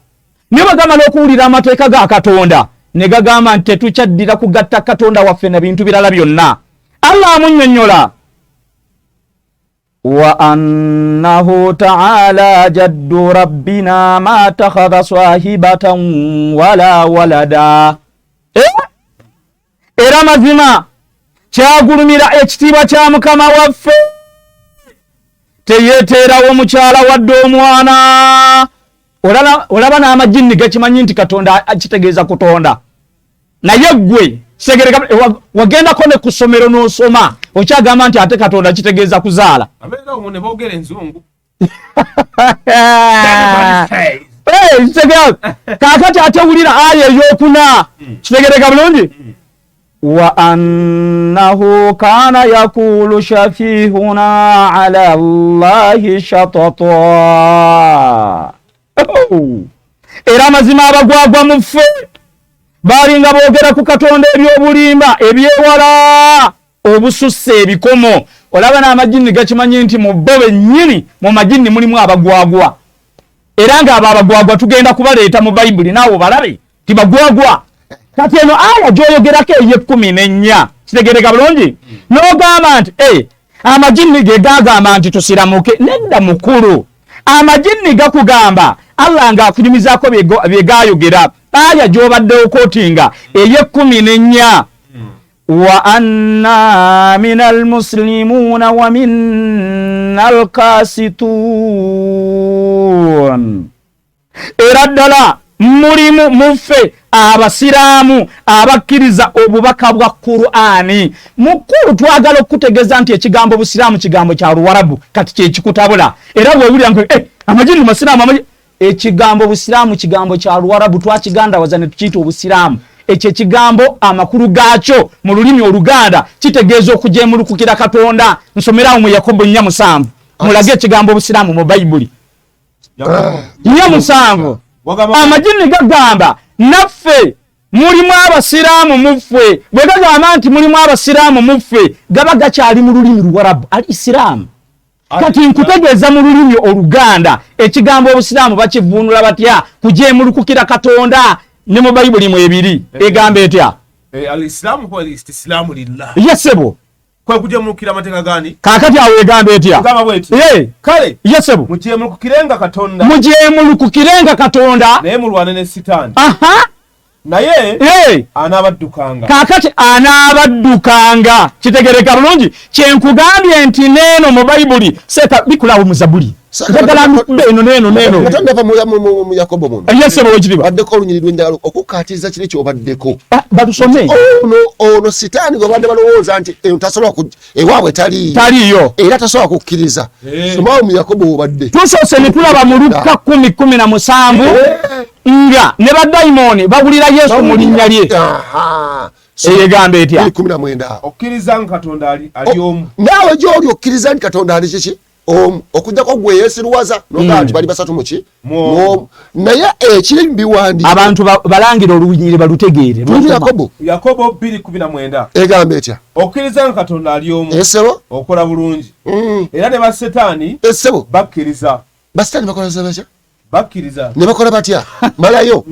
Ne bagamala okuwulira amateeka ga Katonda ne gagamba nti tetukyaddira kugatta Katonda waffe na bintu birala byonna. Allah amunnyonnyola wa annahu ta'ala jaddu rabbina ma takhadha sahibatan wala walada. Era mazima kyagulumira ekitiibwa kya Mukama waffe teyeteerawo mukyala wadde omwana. Olaba n'amajini gakimanyi nti Katonda akitegeeza kutonda naye gwe segereka wagendako ne ku ssomero n'osoma okyagamba nti ate Katonda kitegeeza kuzaala. Kakati ate wulira aya ey'okuna kitegereka bulungi wa annahu kana yakulu shafihuna ala Allahi shatata. Era amazima abagwagwa mu ffe balinga boogera ku Katonda eby'obulimba ebyewala obususse ebikomo. Olaba n'amajini gakimanyi nti mu bo bennyini mu majini mulimu abagwagwa era nga abo abagwagwa tugenda kubaleeta mu Bayibuli naawe balabe tibagwagwa. Kati eno aya gyoyogerako ey'14 kitegereka bulungi n'ogamba nti amajini ge gagamba nti tusiramuke. Nedda mukulu, amajini gakugamba Allah nga akunyumizaako bye gayogera. Aya gy'obadde okootinga ey'14 wa anna minal muslimuna wa minnal qasitun. Era ddala mulimu muffe abasiraamu abakkiriza obubaka bwa Qur'ani. Mukulu twagala okutegeeza nti ekigambo busiraamu kigambo kya Luwarabu kati kyekikutabula era bwewulira nti amajini masiraamu ekigambo busiraamu kigambo kya Luwarabu twakigandawaza ne tukiyita obusiraamu. Ekyo ekigambo amakulu gaakyo mu lulimi Oluganda kitegeeza okujemulukukira Katonda. Nsomerawo mu Yakobo 4:7 mulage ekigambo obusiraamu mu bayibuli ye musanvu amajini gagamba naffe mulimu abasiraamu muffe bwe gagamba nti mulimu abasiraamu muffe gaba gakyali mu lulimi luwarabu al isiraamu kati nkutegeeza mu lulimi oluganda ekigambo obusiraamu bakivvuunula batya kujeemulukukira katonda ne mu bayibuli mu ebiri egamba etya al-islamu huwa al-istislamu lillah yesebo kwa kujeemulukira amateeka gani kakati awo egamba etya gamba bweti kale yesebo mujeemulukukirenga katonda naye mulwane ne sitaani naye anaabaddukanga kakati anaabaddukanga kitegereka bulungi kyenkugambye nti neeno mu bayibuli seeta bikulawo mu zabuli neeno katandava mu Yakobo muno yesebo wekiriba baddeko olunyiri lw'endagala okukkatiriza kiri kyobaddeko balusome ono sitaani gwe badde balowooza nti tasobola ewaabwe taliiyo era tasobola kukkiriza somawo mu Yakobo wobadde tusoose ne tulaba mu Luka 10:17 nga ne badayimooni bawulira Yesu mu linnya lye eyegamba etya 19 okkiriza nti Katonda ali omu naawe gy'oli okkiriza nti Katonda ali kiki okujjako gwe yeesiruwaza nogaa nti bali basatu muki naye ekiri mubiwandiko abantu balangira olunyiri balutegeere Yakobo 2:19 egamba etya okkiriza nti Katonda ali omu esebo okola bulungi era ne basetaani esebo bakkiriza basetaani bakola batya bakkiriza ne bakola batya malayo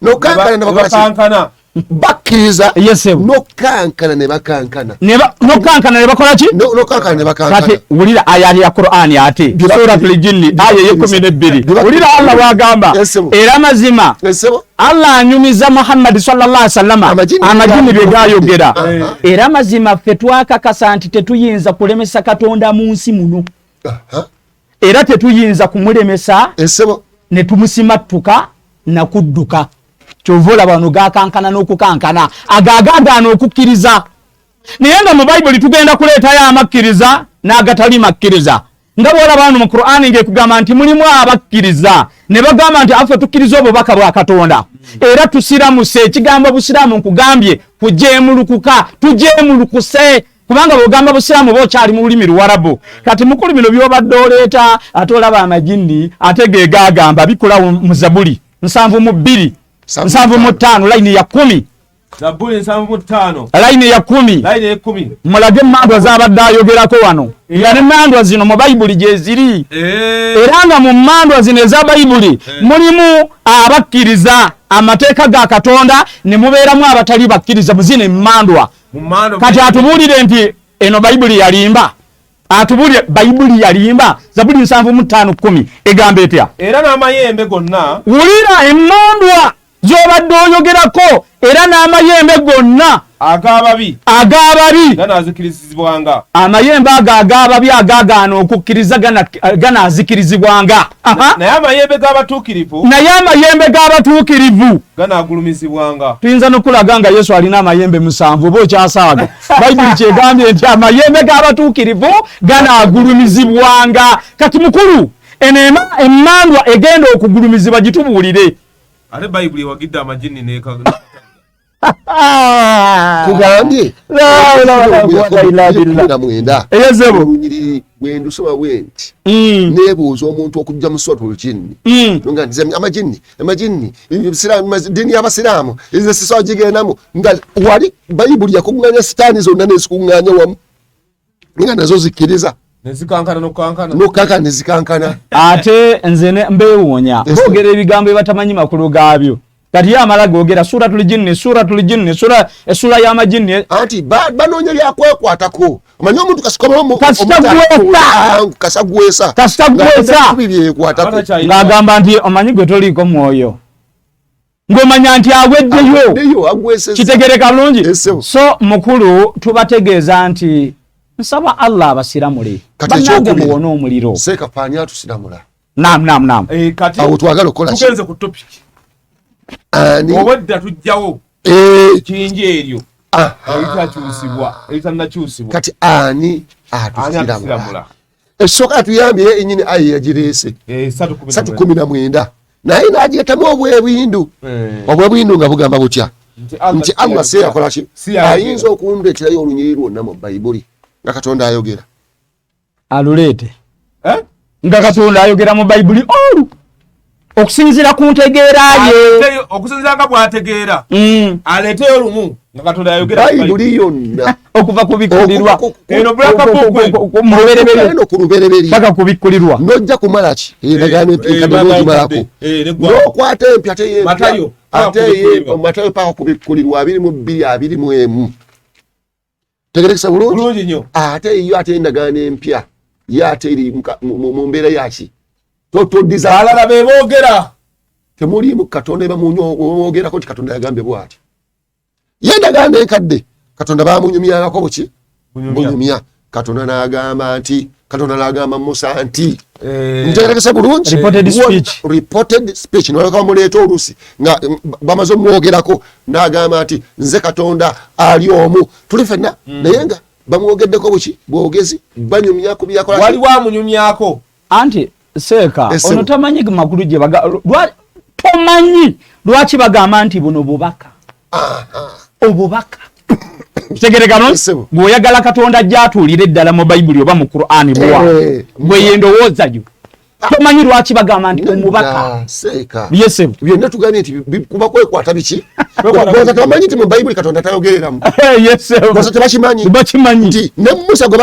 nokankana ne bakola bakkiriza nokankana ne bakankana nokankana ne bakola ki nokankana ne bakankana kati wulira ayati ya Qur'ani ate suratul jinni aya 12 wulira Allah wagamba era mazima Allah anyumiza Muhammad sallallahu alaihi wasallam amajini byegayogera era mazima ffe twakakasa nti tetuyinza kulemesa Katonda mu nsi muno era tetuyinza kumulemesa ne tumusimattuka na kudduka kyovola bano gakankana n'okukankana agagagaana okukkiriza naye nga mu bayibuli tugenda kuleetayo amakkiriza n'agatali makkiriza nga bwolaba bano mu Qur'ani ng'ekugamba nti mulimu abakkiriza ne bagamba nti affe tukkiriza obubaka bwa Katonda era tusiramuse ekigambo busiraamu nkugambye kujeemulukuka tujeemulukuse kubanga bwogamba busiraamu bokyali mu lulimi luwarabu kati mukulu bino byobadde oleeta ate olaba amajini ate ge gagamba bikulawo mu Zabuli 7:2 7:5 layini ya 10 Zabuli 7:5 layini ya 10 mulage mmandwa zabadde ayogerako wano nga ne mmandwa zino mu bayibuli gye ziri era nga mu mmandwa zino eza bayibuli mulimu abakkiriza amateeka ga Katonda ne mubeeramu abatali bakkiriza mu zino emmandwa kati atubuulire nti eno bayibuli yalimba atubulire bayibuli yalimba Zabuli 7:5 egamba etya era n'amayembe gonna wulira emmandwa zobadde oyogerako era n'amayembe gonna ag'ababi ganaazikirizibwanga amayembe ago ag'ababi agagaana okukkiriza ganaazikirizibwanga naye amayembe g'abatuukirivu ganaagulumizibwanga tuyinza n'okulaga nga Yesu alina amayembe 7 oba okyasaaga bayibuli kyegambye nti amayembe g'abatuukirivu ganaagulumizibwanga kati mukulu emmandwa egenda okugulumizibwa gitubuulire ate bayibuli ewagidde amajini neka kugambye eyezebo olunyiriri bwendusoma bwenti nebuuza omuntu okujja mu suratul jinni nga nti amajini dini y'abasiraamu ezesisawa gigendamu nga wali bayibuli yakuŋŋaanya sitaani zonna nezikuŋŋaanya wamu nga nazo zikkiriza nokankana nezikankana ate nze mbeewuunya boogera ebigambo ebatamanyi makulu gaabyo kati ye amala googera suratul jinni essula y'amajini anti banoonya byakwekwatako omanyi omuntu kasitagwesa ng'agamba nti omanyi gwe toliiko mwoyo ng'omanya nti aweddeyo kitegereka bulungi so mukulu tubategeeza nti nsaba Allah abasiramule bannange muwone omuliro sekafanya tusiramula naam kati awo twagala okukola tugenze ku topic obadda tujjawo kingi eryo eritanakyusibwa kati ani atusiramula esooka atuyambye enyini ayi yagireese 3:19 naye n'agyetamu obwebwindu nga bugamba butya nti Allah seyakola ki ayinza okundeeterayo olunyiri lwonna mu bayibuli nga Katonda ayogera alulete nga Katonda ayogera mu Bayibuli olu okusinzira ku ntegeera ye okusinzira nga bw'ategeera aleeteyo lumu nga Katonda ayogera Bayibuli yonna okuva kubikkulirwa eno bulaka bugwe ku lubereberye paka kubikkulirwa nojja kumala ki endagaano ekamalako n'okwata empya Matayo paka kubikkulirwa 22:21 tegerekesa bulungi nnyo ate yo ate endagaano empya ye ate eri mu mbeera yaki totoddiza alala be boogera temuliimu Katonda ebamunyogerako nti Katonda yagambye bw'ati ye endagaano enkadde Katonda bamunyumyako buki bunyumya Katonda n'agamba nti Katonda n'agamba Musa nti ntegerekesa bulungi reported speech noleka bamuleeta oluusi nga bamaze omwogerako n'agamba nti nze Katonda ali omu tuli fenna naye nga bamwogeddeko buki bwogezi banyumya ku byakola wali wamunyumyako anti seeka ono tamanyi makulu gye tomanyi lwaki bagamba nti buno bubaka obubaka kitegerekano bw'oyagala Katonda gy'atuulira eddala mu Bayibuli oba mu Qur'ani bwe yendowoozayo tomanyi lwaki bagamba nti omubaka seeka yesebo byonna tugambye nti kuba kwekwata biki tamanyi nti mu Bayibuli Katonda tayogereramu yesebo tebakimanyi nti ne Musa gwe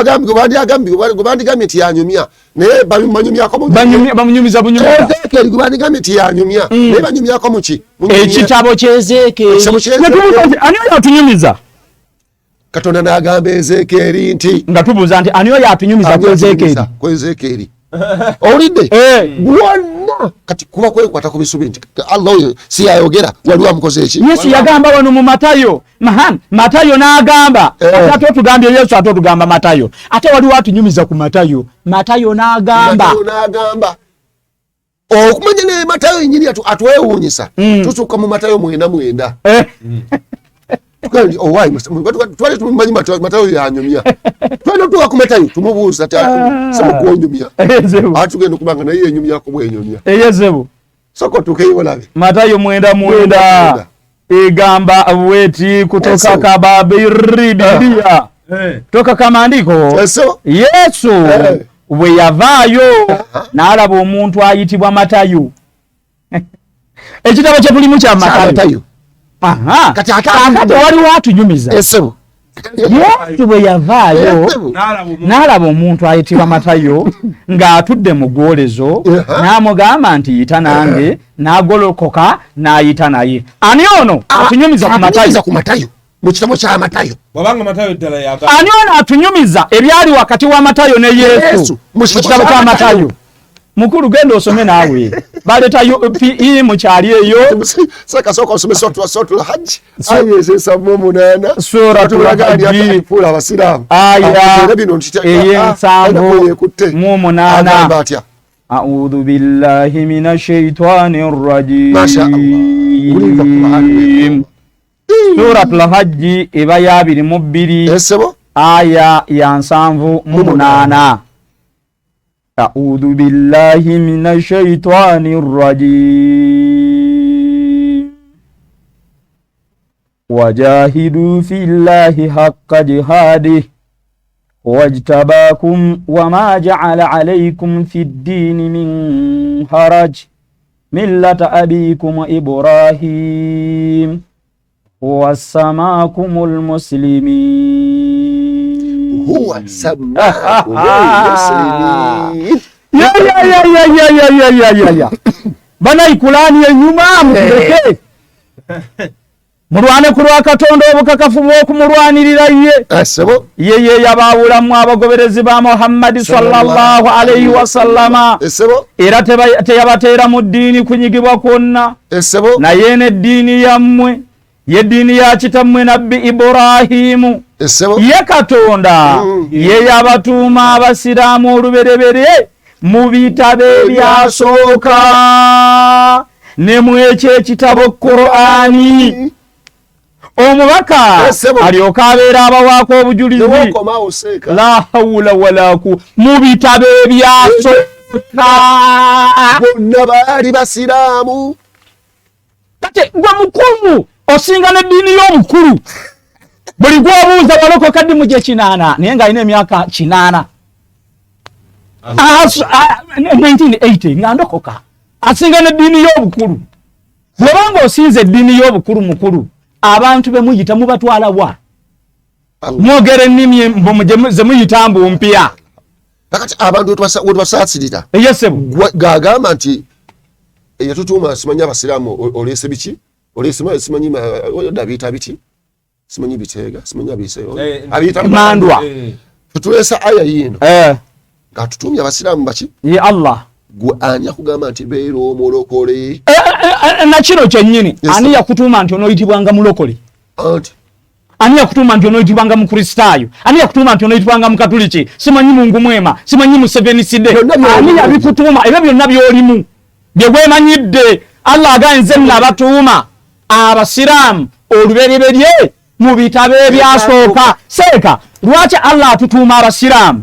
bandigambye nti yanyumya naye bamunyumiza bunyumiza Ezeekeri gwe bandigambye nti yanyumya naye banyumyako muki ekitabo ky'Ezeekeri ani oyo atunyumiza Katonda n'agamba Ezeekeri nti nga tubuuza nti ani oyo atunyumiza ku Ezeekeri owulidde gwonna kati kuba kwekwata ku bisubi nti Allah oyo si yayogera wali wamukoze eki Yesu yagamba wano mu Matayo n'agamba ate otugambye Yesu ate otugamba Matayo ate wali watunyumiza ku Matayo n'agamba okumanya ne Matayo yennyini atwewuunyisa tusukka mu Matayo 9:9 twali tumanyi Matayo yanyumya twali tuwa ku Matayo tumubuuza samukuonyumya atugenda okubanga naye yenyumyako bwenyumya eyezebo soko tukeyolabe Matayo 9:9 egamba bweti kutoka kababiri Biblia toka kamandiko Yesu bwe yavaayo n'alaba omuntu ayitibwa Matayo ekitabo kye tulimu kya Matayo kati wali watunyumiza esebo Yesu bwe yavaayo n'alaba omuntu ayitibwa Matayo ng'atudde mu gwolezo n'amugamba nti yita nange n'agolokoka n'ayita naye ani ono atunyumiza ku Matayo mu kitabo kya Matayo wabanga Matayo ddala yaga ani ono atunyumiza ebyali wakati wa Matayo ne Yesu mu kitabo kya Matayo mukulu genda osome naawe baletayo PE mu kyali eyo saka soko osome suratul hajj ayezesa mu 8 suratul hajj fula abasiramu aya bino ntita eyensango mu 8 a'udhu billahi minash shaitanir rajim masha Allah suratul hajj eba ya 22 esebo aya ya 7 أعوذ بالله من الشيطان الرجيم وجاهدوا في الله حق جهاده واجتباكم وما جعل عليكم في الدين من حرج ملة أبيكم إبراهيم وسماكم المسلمين هو سماكم المسلمين ya bana ikulani enyuma muteke murwane kulwa Katonda obukakafu bw'okumulwanirira ye asebo ye yabawulamu abagoberezi ba Muhammad sallallahu alayhi wa sallama asebo era teyabateera mu ddiini kunyigibwa kwonna asebo naye ne ddiini yammwe ye ddiini ya kitammwe nabbi Ibrahimu ye Katonda ye yabatuuma abasiraamu oluberebere mu bitabo ebyasooka ne mu ekitabo Qur'ani omubaka alyoka abeera abawaako obujulizi la hawla wala ku mu bitabo ebyasooka bonna baali basiraamu kati gwe mukulu osinga n'eddiini y'omukulu buli gwobuuza walokoka ddi mu gye 8 naye ng'alina emyaka 8 1980 nga ndokoka asinga n'eddiini y'obukulu bw'obanga osinze eddiini y'obukulu mukulu abantu be muyita mubatwala wa mwogera ennimi ze muyita mbu mpya kakati abantu wetubasaasirira gagamba nti yatutuuma simanyi abasiraamu oleese biki oleese simanyi dabiyita biti simanyi biteega simanyi abiyita mandwa tutuleesa aya yino nga tutumye abasiraamu baki ye Allah gwe ani akugamba nti beera omulokole na kino kyennyini ani yakutuuma nti onoyitibwanga mulokole ani yakutuuma nti onoyitibwanga mukristaayo ani yakutuuma nti onoyitibwanga mukatuliki simanyi mungu mwema simanyi museveniside ani yabikutuuma ebyo byonna byolimu bye gwemanyidde Allah aganze nabatuuma abasiraamu olubereberye mu bitabo ebyasooka seeka lwaki Allah atutuuma abasiraamu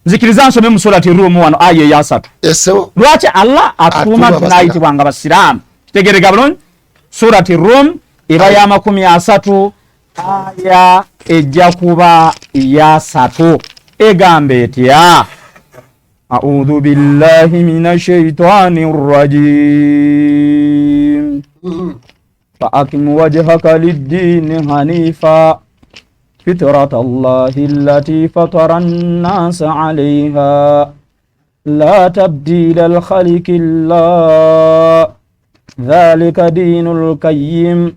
nzikiriza nsome mu surati Rum wano aya ya 3 lwaki Allah atutuuma tunayitibwanga abasiraamu kitegereka bulungi surati Rum eba ya 30 aya ejja kuba ya 3 egambe etya a'udhu billahi minash shaitanir rajim فأقم وجهك للدين حنيفا فطرة الله التي فطر الناس عليها لا تبديل لخلق الله ذلك دين القيم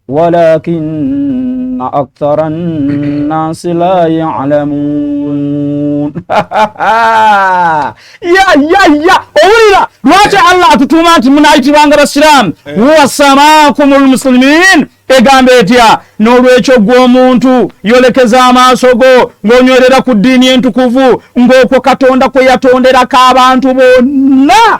ولكن أكثر الناس لا يعلمون يا أولينا لواتي الله تتومات من عيتي بانغر السلام هو سماكم المسلمين egambetya n'olwekyo gw'omuntu yolekeza amaaso go ng'onywerera ku ddiini entukuvu ng'okwo Katonda kwe yatonderako abantu bonna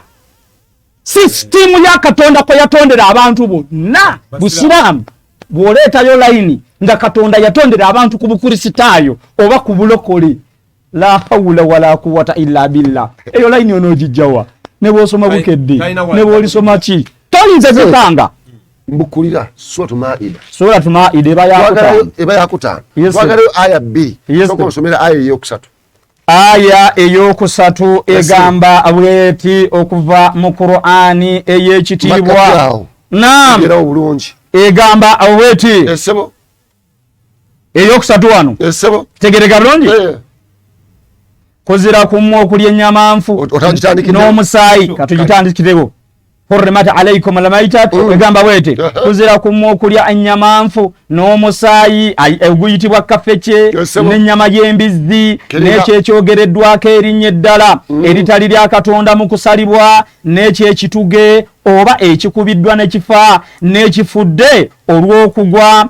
sisitimu ya Katonda kwe yatondera abantu bonna Busiraamu bw'oleetayo layini nga Katonda yatondera abantu ku bukristaayo oba ku bulokole la hawla wala quwwata illa billah eyo layini onoogijjawa ne bw'osoma bukedde ne bw'olisoma ki toyinza zitanga mbukulira suratu Maida eba yakutaano twagalayo aya 2 tokosomera aya eyokusatu aya eyokusatu egamba bweti okuva mu Qur'ani ey'ekitiibwa naam bulungi egamba bweti esebo eyokusatu wano esebo tegereka bulungi kuzira kumwe okulya ennyama-nfu n'omusaayi katugitandikireko hurrimat alaykum almaytat egamba bwete kuzira kumwe okulya ennyama-nfu n'omusaayi eguyitibwa kafece n'ennyama y'embizzi n'ekyekyogereddwako erinnya eddala eritali lya Katonda mu kusalibwa n'ekyekituge oba ekikubiddwa nekifa n'ekifudde olw'okugwa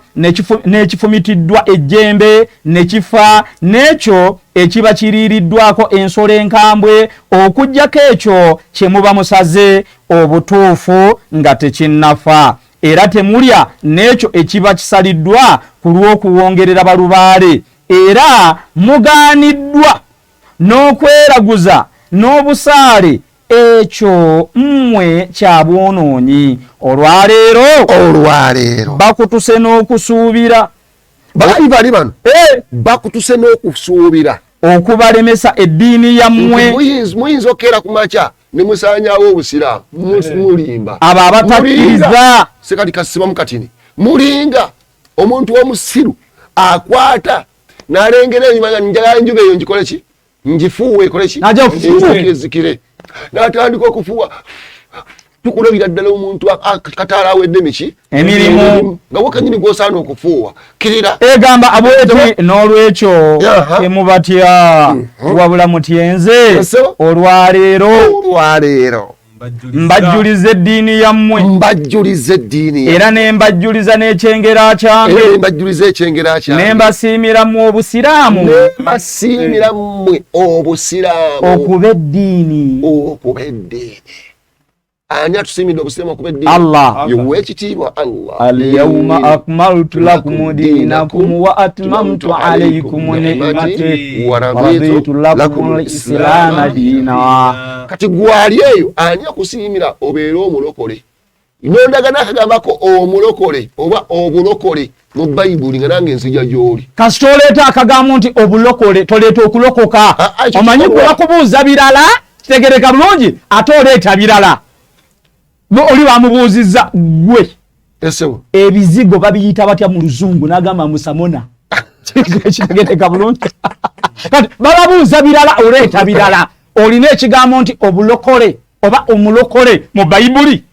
n'ekifumitiddwa ejjembe nekifa n'ekyo ekiba kiriiriddwako ensolo enkambwe okuggyako ekyo kye muba musaze obutuufu nga tekinnafa era temulya n'ekyo ekiba kisaliddwa ku lw'okuwongerera balubaale era mugaaniddwa n'okweraguza n'obusaale ekyo mmwe kya bwonoonyi olwaleero bakutuse n'okusuubira bali bano bakutuse n'okusuubira okubalemesa eddiini yammwe muyinza okkeera ku makya ne musaanyawo obusiraamu mulimba abo abatakkiriza sekati kasiba mukatini mulinga omuntu w'omusiru akwata n'alengera enyuma njagala enjuba eyo njikole ki njifuuwe ekole ki ezikire n'atandika okufuuwa tukulabira ddala omuntu kataala awedde miki emirimu nga wakanyini gwosaana okufuuwa kirira egamba abweti n'olwekyo temubatya wabula mutyenze olwaleero mbajjuliza eddiini yammwe era ne mbajjuliza n'ekyengera kyange ne mbasiimiramu obusiraamu okuba eddiini ani atusiimidde obusiraamu okuba eddiini Allah yowekitiibwa Allah alyawma akmaltu lakum dinakum wa atmamtu alaykum ni'mati wa raditu lakum al-islaama diina kati gwali eyo ani akusiimira obeere omulokole nondagana akagambako omulokole oba obulokole mu Bayibuli nga nange nsija gy'oli. Kasita oleeta akagambo nti obulokole toleeta okulokoka. Omanyi gwe bakubuuza birala kitegereka bulungi ate oleeta birala. Oli bamubuuzizza gwe. Ebizigo babiyita batya mu Luzungu n'agamba musamona. Kitegereka bulungi. Kati bababuuza birala oleeta birala. Olina ekigambo nti obulokole oba omulokole mu Bayibuli.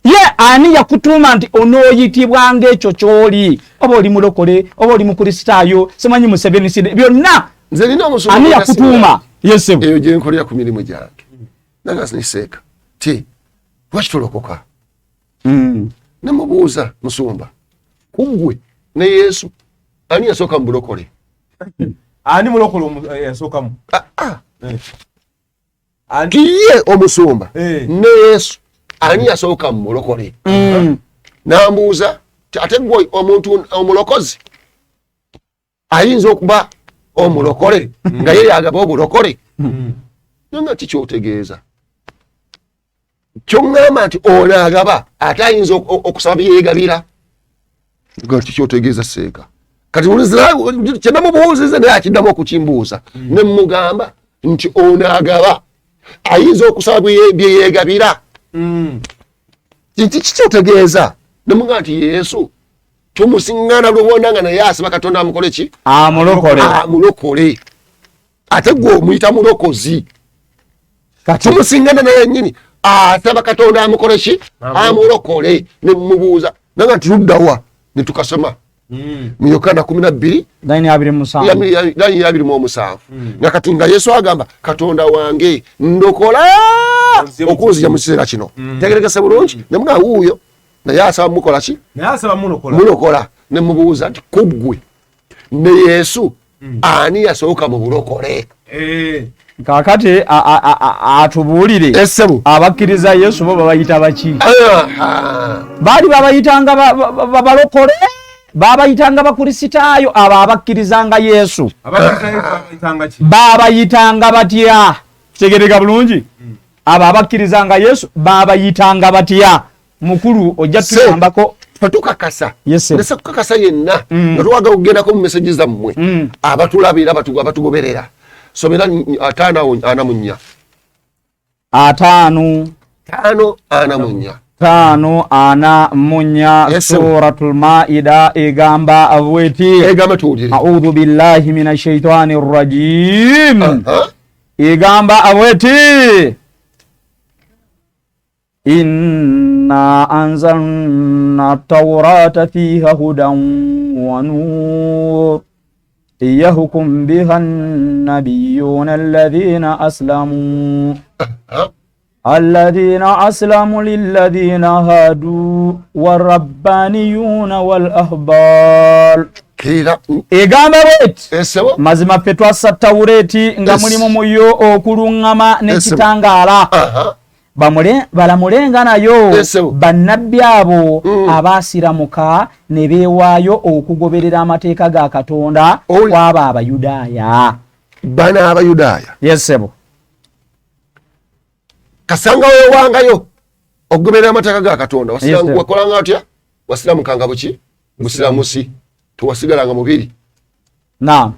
Ye ani yakutuuma nti onooyitibwa ng'ekyo ky'oli oba oli mulokole oba oli mukristaayo simanyi Museveni side byonna nze nina omusomo ani yakutuuma yesebo eyo gye nkolera ku mirimu gyange nanga siniseeka ti lwaki tolokoka namubuuza musumba kuggwe ne Yesu ani yasooka mu bulokole ani mulokole yasookamu kiye omusumba ne Yesu ani yasooka mu mulokole nambuuza ate gwe omuntu omulokozi ayinza okuba omulokole nga ye yagaba obulokole nga kikyotegeeza kyoŋŋamba nti onaagaba ate ayinza okusaba byeyegabira nga kikyotegeeza seeka kati kyenamubuuzize naye akiddamu okukimbuuza ne mugamba nti onaagaba ayinza okusaba byeyegabira kikyotegeeza nemuga nti Yesu tumusiŋŋaana lubonanga naye asaba Katonda amukole ki amulokole ate gwe omuyita mulokozi tumusiŋŋaana naye nyini asaba Katonda amukole ki amulokole nemubuuza nanga nti luddawa netukasoma mu Yokaana 12:27 nga kati nga Yesu agamba Katonda wange ndokola okunzija mu kiseera kino tegeregese bulungi nemuga wuuyo naye asaba mukola ki naye asaba mulokola nemubuuza nti kuggwe ne Yesu ani yasooka mu bulokole kakati atubuulire abakkiriza Yesu bo babayita baki baali babayitanga balokole babayitanga bakristaayo abo abakkirizanga Yesu babayitanga batya kitegereka bulungi abo abakkirizanga Yesu babayitanga batya mukulu ojja tuyambako tukakasa nesa kukakasa yenna nga tuwaga kugendako mu message zammwe abatulabira abatugoberera somera 5:4 5:4 suratul Maida egamba abweti a'udhu billahi minash shaitanir rajim egamba abweti inna anzalna at-taurata fiha hudan wa nur yahkum biha an-nabiyyuna الذين أسلموا للذين هادوا والربانيون والأحبار egamba bweti mazima ffe twassa Tawureti nga mulimu muyo okuluŋŋama n'ekitangaala balamulenga nayo bannabbi abo abaasiramuka ne beewaayo okugoberera amateeka ga Katonda kwaba Abayudaaya bana Abayudaaya yesebo kasanga wewangayo okugoberera amateeka ga Katonda wakolanga atya wasiramukanga buki busiramusi tuwasigalanga mubiri naam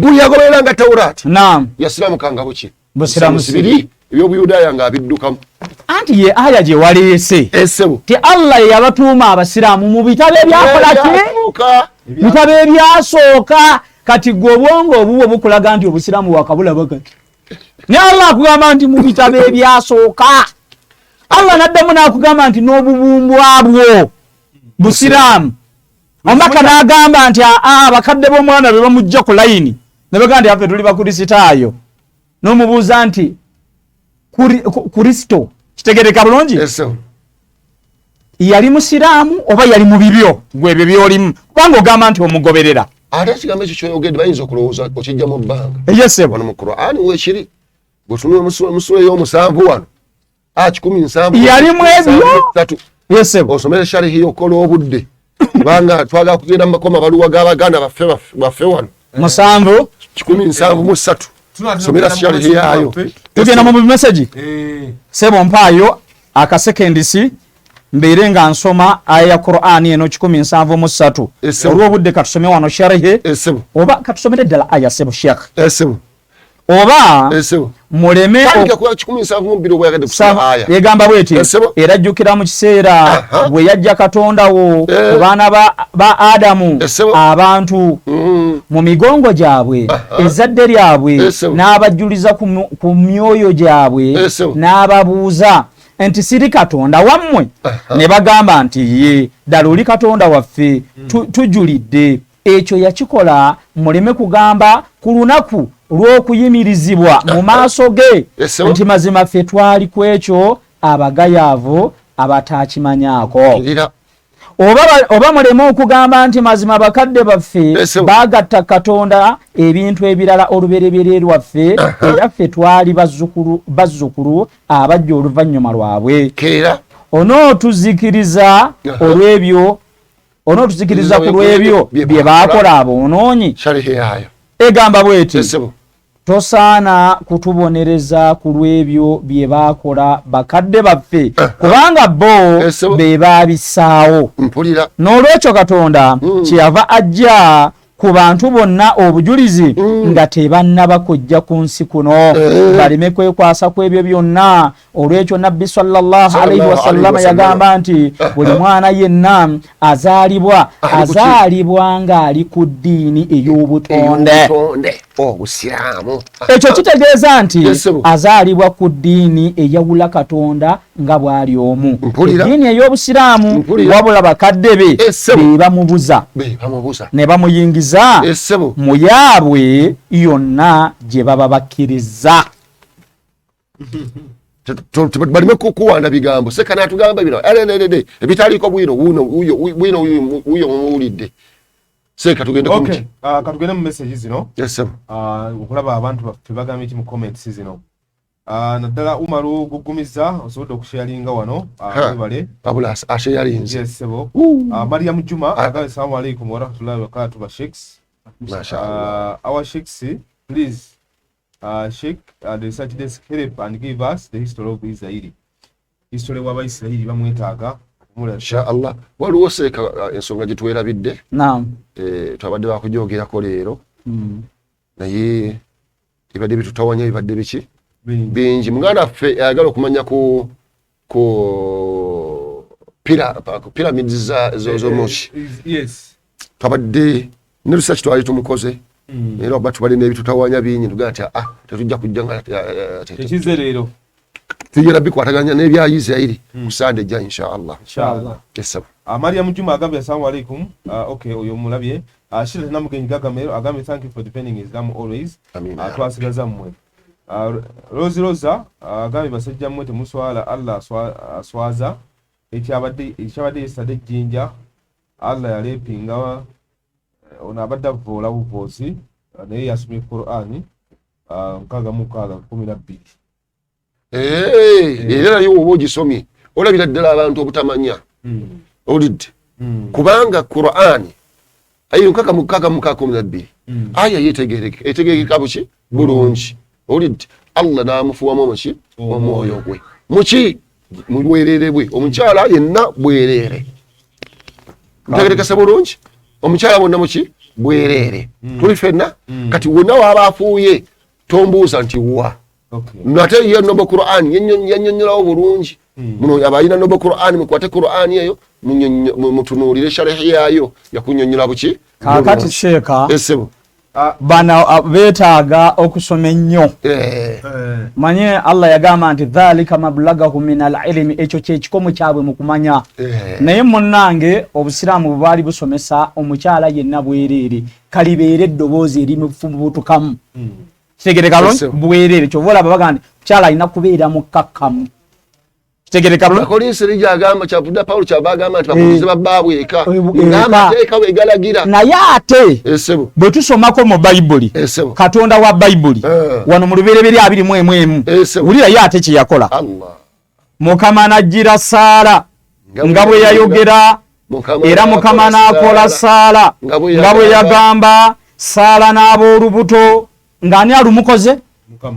buli yagobereranga Tawurati naam yasiramukanga buki busiramusi biri ebyobuyudaaya nga abiddukamu anti ye aya gye waleese ti Allah yabatuuma abasiraamu mu bitabo ebyakolaki bitabo ebyasooka kati gwe obwongo obuwo bukulaga nti obusiraamu wakabulaba kati ne Allah akugamba nti mu bitabo ebyasooka Allah naddamu n'akugamba nti n'obubumbwa bwo busiraamu omubaka n'agamba nti abakadde b'omwana be bamujja ku layini ne bagamba nti affe tuli bakristaayo n'omubuuza nti Kristo kitegereka bulungi yali musiraamu oba yali mu bibyo gwe ebyo byolimu kubanga ogamba nti omugoberera ate ekigambo ekyo kyoyogedde bayinza okulowooza okijja mu bbanga wano mu Qur'ani weekiri bwetunula musula ey'omusanvu wano 17 yalimu ebyo osomere sharihi okola obudde kubanga twagala kugenda mu makoma baluwa g'Abaganda baffe wano 17 somera sharihi yaayo tugenda mu message sebo mpaayo akasekendisi mbere nga nsoma aya ya Qur'ani eno 173 olw'obudde katusome wano sharhi oba katusomere ddala aya sebo Sheikh oba muleme yegamba bweti era jjukira mu kiseera bwe yajja Katonda wo ku baana ba Adamu abantu mu migongo gyabwe ezzadde lyabwe n'abajuliza ku myoyo gyabwe n'ababuuza nti siri Katonda wammwe ne bagamba nti ye ddala oli Katonda waffe tujulidde ekyo yakikola muleme kugamba ku lunaku lw'okuyimirizibwa mu maaso ge nti mazima ffe twali ku ekyo abagayaavu abatakimanyaako oba muleme okugamba nti mazima bakadde baffe baagatta Katonda ebintu ebirala olubereberye lwaffe era ffe twali bazzukulu abajja oluvannyuma lwabwe onootuzikiriza ku lw'ebyo bye baakola aboonoonyi egamba bweti tosaana kutubonereza ku lw'ebyo bye baakola bakadde baffe kubanga bo be baabissaawo n'olwekyo Katonda kyeyava ajja ku bantu bonna obujulizi nga tebannaba kujja ku nsi kuno baleme kwekwasa ku ebyo byonna olwekyo Nabbi sallallahu alaihi wasallam yagamba nti buli mwana yenna azaalibwa ng'ali ku ddiini ey'obutonde obusiraamu ekyo kitegeeza nti azaalibwa ku ddiini eyawula Katonda nga bw'ali omu eddiini ey'obusiraamu wabula bakadde be bebamubuza ne bamuyingiza mu yaabwe yonna gye baba bakkiriza balime kukuwanda bigambo seka natugamba bino ebitaliko bwino wuyo muwulidde seka tugende katugende mu message zino okulaba abantu baffe bagambye ki mu comments zino naddala Umaru gugumiza osobola okusharinga wano bale babula asharinze yes sebo Mariam Juma agaba assalamu alaikum wa rahmatullahi wa barakatuh ba sheikhs mashallah our sheikhs please sheikh the research desk help and give us the history of Israel history wa Israel bamwetaaga inshallah waliwo seka ensonga gitwerabidde naam twabadde bakujogerako leero naye ibadde bitutawanya ibadde biki bingi muganda ffe ayagala okumanya ku pyramids z'omuki twabadde ne research twali tumukoze era oba tubadde n'ebitutawanya bingi tugamba nti tetujja kujja nga tekize leero tujja bikwataganya n'ebya Isirairi ku Sande ejja inshallah Mariam Juma agambye assalamu alaikum okay oyo mulabye Shira Namugenyi Gagamero agambye thank you for defending Islam always twasigaza mmwe Rozi Rosa agambye basajja mmwe temuswala Allah aswaza ekyabadde yesterday jinja Allah yalepinga ona abadde avoola buvoozi naye yasomye Qur'ani 6:12 era yo oba ogisomye olabira ddala abantu obutamanya olidde kubanga Qur'ani ayo 6:12 aya yetegerekeka buki bulungi olidde Allah n'amufuwamu omuki omwoyo gwe muki mu bwerere bwe omukyala yenna bwerere ntegerekesa bulungi omukyala wonna muki bwerere tuli fenna kati wonna waba afuuye tombuuza nti wa nate ye nobo Qur'ani yannyonnyolawo bulungi muno abayina nobo Qur'ani mukwate Qur'ani eyo mutunuulire sharhi yayo yakunnyonnyola buki kakati sheeka bana beetaaga okusoma ennyo manye Allah yagamba nti dhalika mablagahu min al-ilmi ekyo kyekikomo kyabwe mu kumanya naye munnange obusiraamu bwali busomesa omukyala yenna bwerere kalibeere eddoboozi erimufubutukamu kitegereka bulungi bwerere kyovola babagandi mukyala alina kubeera mukkakkamu kitegereka bulungi Kolinsi lijja agamba kyavudde Paulo kyabagamba nti bakulize babbaabwe eka ng'amateeka bwe galagira naye ate bwe tusomako mu Bayibuli Katonda wa Bayibuli wano mu lubereberye 21 wulira ye ate kye yakola Mukama n'ajjira Saala nga bwe yayogera era Mukama n'akola Saala nga bwe yagamba Saala n'ab'olubuto ng'ani alumukoze Mukama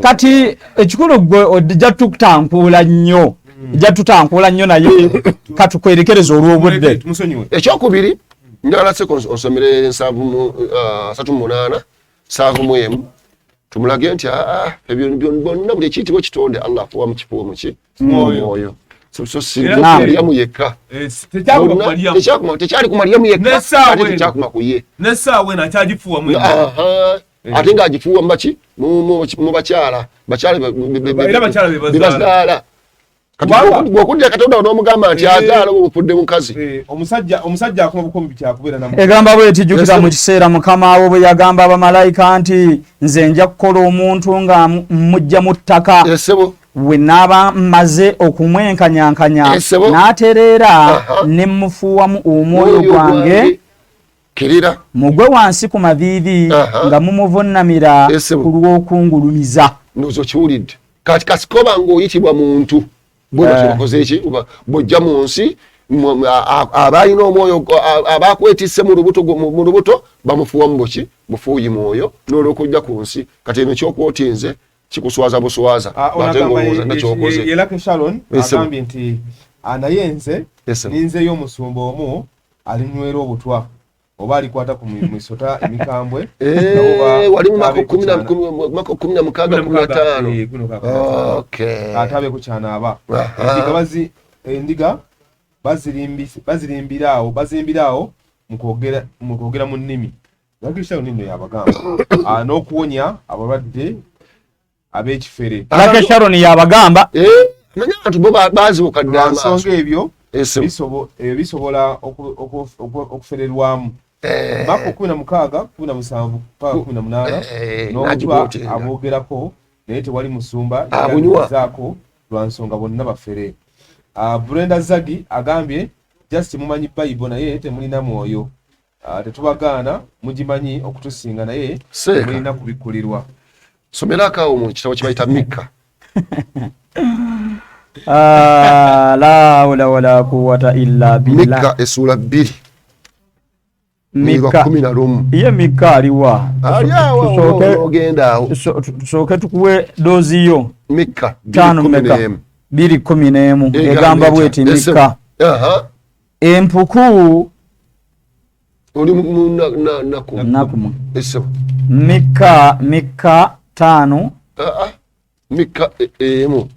kati ekikulu gwe ojja tukutankuula nnyo ja tutankula nnyo naye katukwerekereza olw'obudde. Ekyokubiri njagala seko osomere 7:38 7:1 tumulage nti ebyo byonna buli ekiyitibwa kitonde Allah akuwa mu kifuba mu ki mwoyo so Mariyamu yekka tekyali ku Mariyamu yekka tekyakuma ku ye n'essaawa eno akyagifuuwa mu ate ng'agifuuwa mu baki mu bakyala bebazaala bw'okudde Katonda n'omugamba nti azaala obufudde mukazi omusajja akoma bukomi kyakubeera namu egamba bw'eti jjukira mu kiseera Mukama wo bwe yagamba abamalayika nti nze nja kukola omuntu nga mujja mu ttaka we naaba mmaze okumwenkanyankanya n'atereera ne mmufuuwamu omwoyo gwange kirira mugwe wansi ku maviivi nga mumuvunnamira ku lw'okungulumiza. Nozo kiwulidde kati kasikoba ng'oyitibwa muntu bw'okoze eki bw'ojja mu nsi abalina omwoyo abakwetisse mu lubuto bamufuuwa mu buki bufuuyi mwoyo n'olw'okujja ku nsi kati eno kyokwotinze kikuswaza buswaza ate ng'olowooza nakyokoze. Yelake Sharon agambye nti naye nze ninzeyo omusumba omu alinywera obutwa oba alikwata ku misota emikambwe wali mu maka 16-15 atabe ku kyanaaba endiga bazirimbiraawo mu kwogera mu nnimi Lakisha nino yabagamba n'okuwonya abalwadde ab'ekifere. Lakisha ni yabagamba manya abantu bo bazibuka ddala nsonga ebyo bisobola okufererwamu Mako 16, 17 mpaka 18 n'okuba aboogerako naye tewali musumba zaako lwa nsonga bonna bafere. Brenda Zagi agambye just mumanyi Bible naye temulina mwoyo. Tetubagaana mugimanyi okutusinga naye mulina kubikulirwa. Someraka mu kitabo kibayita Mika. La hawla wala quwwata illa billah. Mika esura 2. Mika 11. Ye Mika aliwa. Ogenda. Tusoke tukuwe dozi yo. Mika 2:11 egamba bweti Mika. Empuku oli nakuma. Eso. Mika 5. Mika emu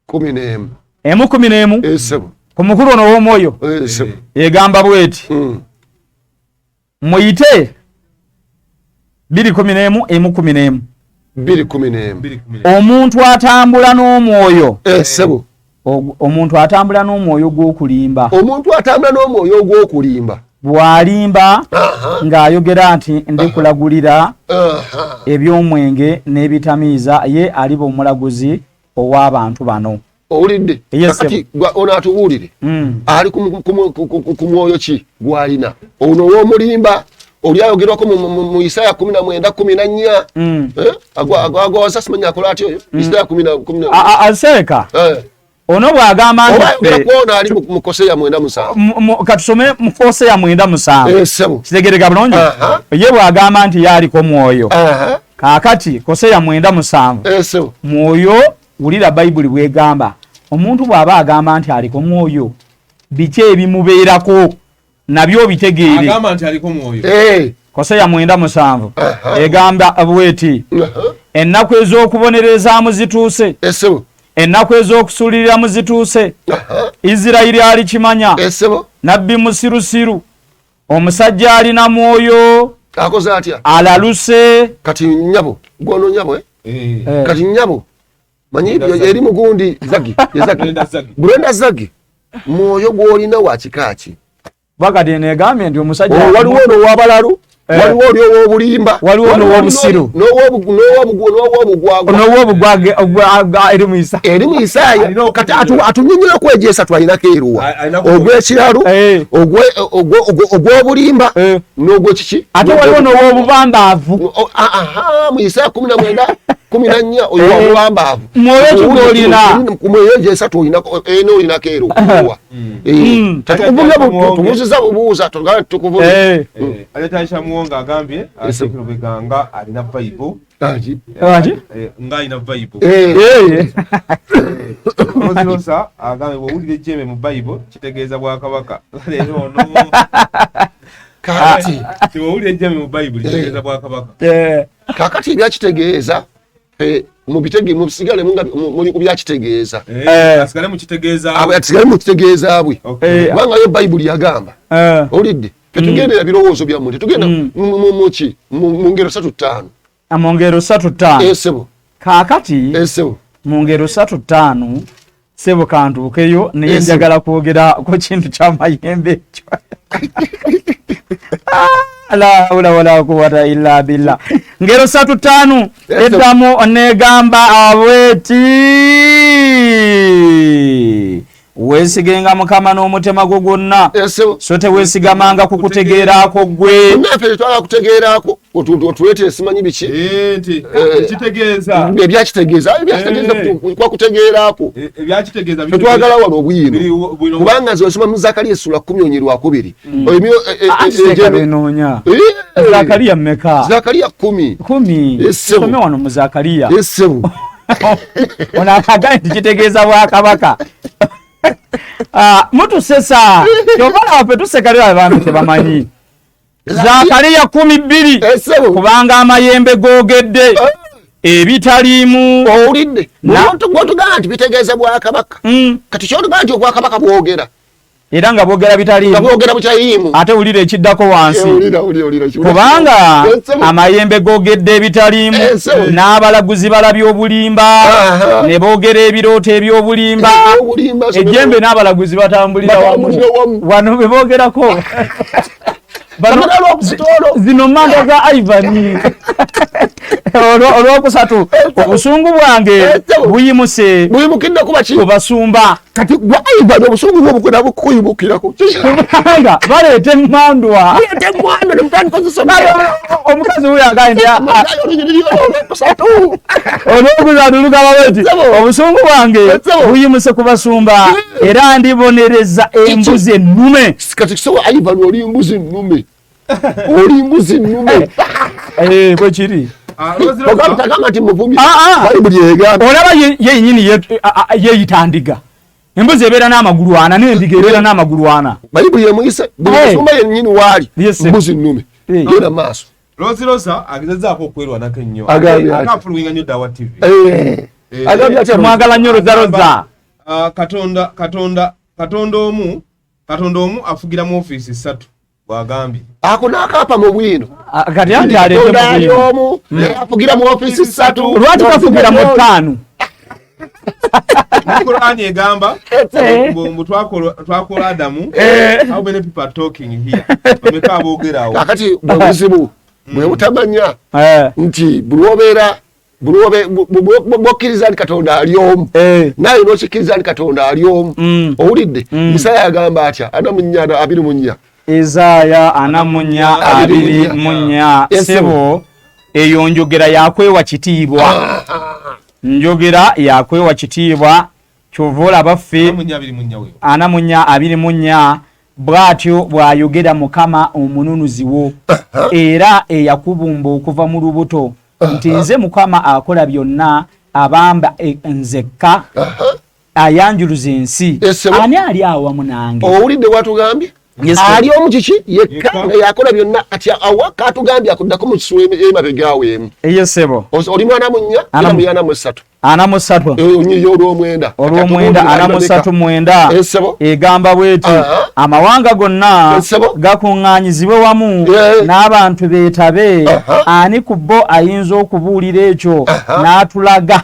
11. Emu 11. Eso. Kumukuru ono w'omwoyo egamba bweti muyite 2:11 emu 11 2:11 omuntu atambula n'omwoyo sebo omuntu atambula n'omwoyo gw'okulimba bw'alimba ng'ayogera nti ndikulagulira eby'omwenge n'ebitamiiza ye aliba omulaguzi ow'abantu bano. Owulidde kati ono atubuulire ali ku mwoyo ki gwalina ono w'omulimba oli ayogerwako mu Isaya 19:14 agwaza simanya akola ati oyo Isaya 10 aseeka ono bw'agamba nti ali mu Koseya 9:7 katusome mu Koseya 9:7 kitegereka bulungi ye bw'agamba nti yaliko mwoyo kaakati Koseya 9:7 mwoyo wulira Bible bwegamba omuntu bw'aba agamba nti aliko mwoyo biki ebimubeerako nabyo bitegeere agamba nti aliko mwoyo Koseya 9:7 egamba bweti ennaku ez'okubonerezaamu zituuse ennaku ez'okusuuliriramu zituuse Isirayiri alikimanya nabbi musirusiru omusajja alina mwoyo akoze atya alaluse kati nyabo gono nyabo kati nyabo manyi eri mugundi Zagi Brenda Zagi mwoyo gwolina wa kikaaki bagadi enegambye ndi omusajja waliwo n'owabalalu waliwo oli ow'obulimba waliwo n'ow'obusiru n'ow'obugwage eri mu Isaaya kati atunyunyula kwejeesa twalinako eruwa ogw'ekiralu ogw'obulimba n'ogw'ekiki ate waliwo n'ow'obubambaavu mu Isaaya 19:11 14 oyo wamulamba mwoyo tulina kumweyo jesatu olina eno olina kero kuwa tatukuvumya tubuziza bubuza tukuvumya aletaisha muonga agambye asekero beganga alina Bible nga alina Bible ozirosa agambye bwowulire jeme mu Bible kitegeeza Bwakabaka leero ono kakati bwowulire jeme mu Bible kitegeeza Bwakabaka kakati ebyakitegeeza mubisigale muli kubyakitegeeza asigale mukitegeeza bwe kubanga yo Bible yagamba olidde tetugendera birowoozo byammwe tetugenda muki mu ngero 3-5 mu ngero 3-5 sebo kakati sebo mu ngero 3-5 sebo kantuukeyo naye njagala kwogera ku kintu ky'amayembe ekyo la hawla wala quwwata illa billah. Ngero 3-5 eddamu negamba abweti wesigenga Mukama n'omutima gwo gwonna so tewesigamanga kukutegeerako gwe. Naffe twala kutegeerako otuleetera simanyi biki kitegeeza ebyakitegeeza kwa kutegeerako ebyakitegeeza twagala wano obwino kubanga nze osoma mu Zakariya essula 10:2 ebinoonya Zakariya mmeka? Zakariya 10 some wano mu Zakariya essebu ono akagaye tikitegeeza Bwakabaka. Mutusesa kyobala wape tusekalira abantu tebamanyi Zakariya 10:2 kubanga amayembe googedde ebitaliimu owulidde gwotugamba nti bitegeeza Bwakabaka kati kyotugamba nti Obwakabaka bwogera era nga bwogera bitaliimu ate wulira ekiddako wansi kubanga amayembe googedde ebitaliimu n'abalaguzi balabye obulimba ne boogera ebirooto eby'obulimba ejjembe n'abalaguzi batambulira wano be boogerako zino manda za Ivan olwokusatu obusungu bwange buyimuse buyimukidde kuba ki kubasumba kati gwa Ivan obusungu bwo bukwenda bukuyimukirako kubanga baleeta emmandwa omukazi huyo agambye olwokusatu lugaba bweti obusungu bwange buyimuse kubasumba era ndibonereza embuzi ennume. Kati kisowa Ivan oli mbuzi ennume oli mbuzi ennume bwe kiri ogamba nti muvumye Bayibuli egamba olaba yenyini yeeyita ndiga embuzi ebeera n'amagulu 4 n'endiga ebeera n'amagulu 4 Bayibuli emuyise buli musumba yennyini waali mbuzi ennume yona maaso Rozirosa agezaako okwerwanako ennyo akafuluwinga nnyo Dawa TV mwagala nnyo Rozaroza Katonda omu afugira mu ofiisi 3 bwagambye ako n'akaapa mu bwino kati anti aleete omu afugira mu ofiisi 3 lwaki kafugira mu 5 Qur'an egamba mbu twakola Adamu how many people are talking here bameka boogerawo kakati bwebuzibu bwe butamanya nti bwokkiriza nti Katonda ali omu naye n'okikkiriza nti Katonda ali omu owulidde Isaaya agamba atya 4:24 Isaaya 4:24 sebo eyo njogera yakwewa kitiibwa njogera yakwewa kitiibwa kyovola baffe 4:24 bwatyo bwayogera Mukama omununuziwo era eyakubumba okuva mu lubuto nti nze Mukama akola byonna abamba nzekka ayanjuluza ensi ani ali awamu nange. Owulidde watugambye ali omu kiki yekka yakola byonna kati awaka atugambye akuddako mu kisuwa emabegaawo emu sebo oli mwana munnya era muyana mu 3 olw'omwenda 4:39 egamba bweti amawanga gonna gakuŋŋaanyizibwe wamu n'abantu beetabe ani ku bo ayinza okubuulira ekyo n'atulaga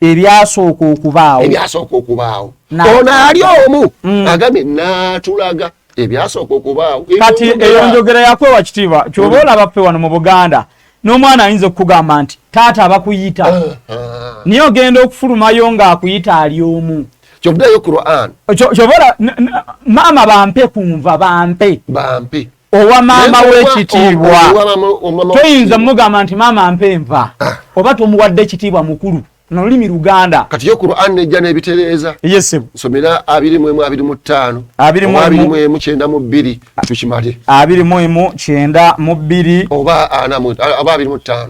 ebyasooka okubaawo ono ali omu agambye n'atulaga ebyasooka okubaawo kati eyo njogera yakwewa kitiibwa kyoba olaba ffe wano mu Buganda n'omwana ayinza okukugamba nti taata abakuyita niye ogenda okufulumayo ng'akuyita ali omu kyovuddeyo Qur'an kyobola maama bampe kunva bampe owa maama w'ekitiibwa toyinza mugamba nti maama ampenva oba tomuwadde ekitiibwa mukulu nolulimi Luganda kati yo Qur'an nejja nebitereeza yesebo nsomera 21 25 tukimale 21 oba 25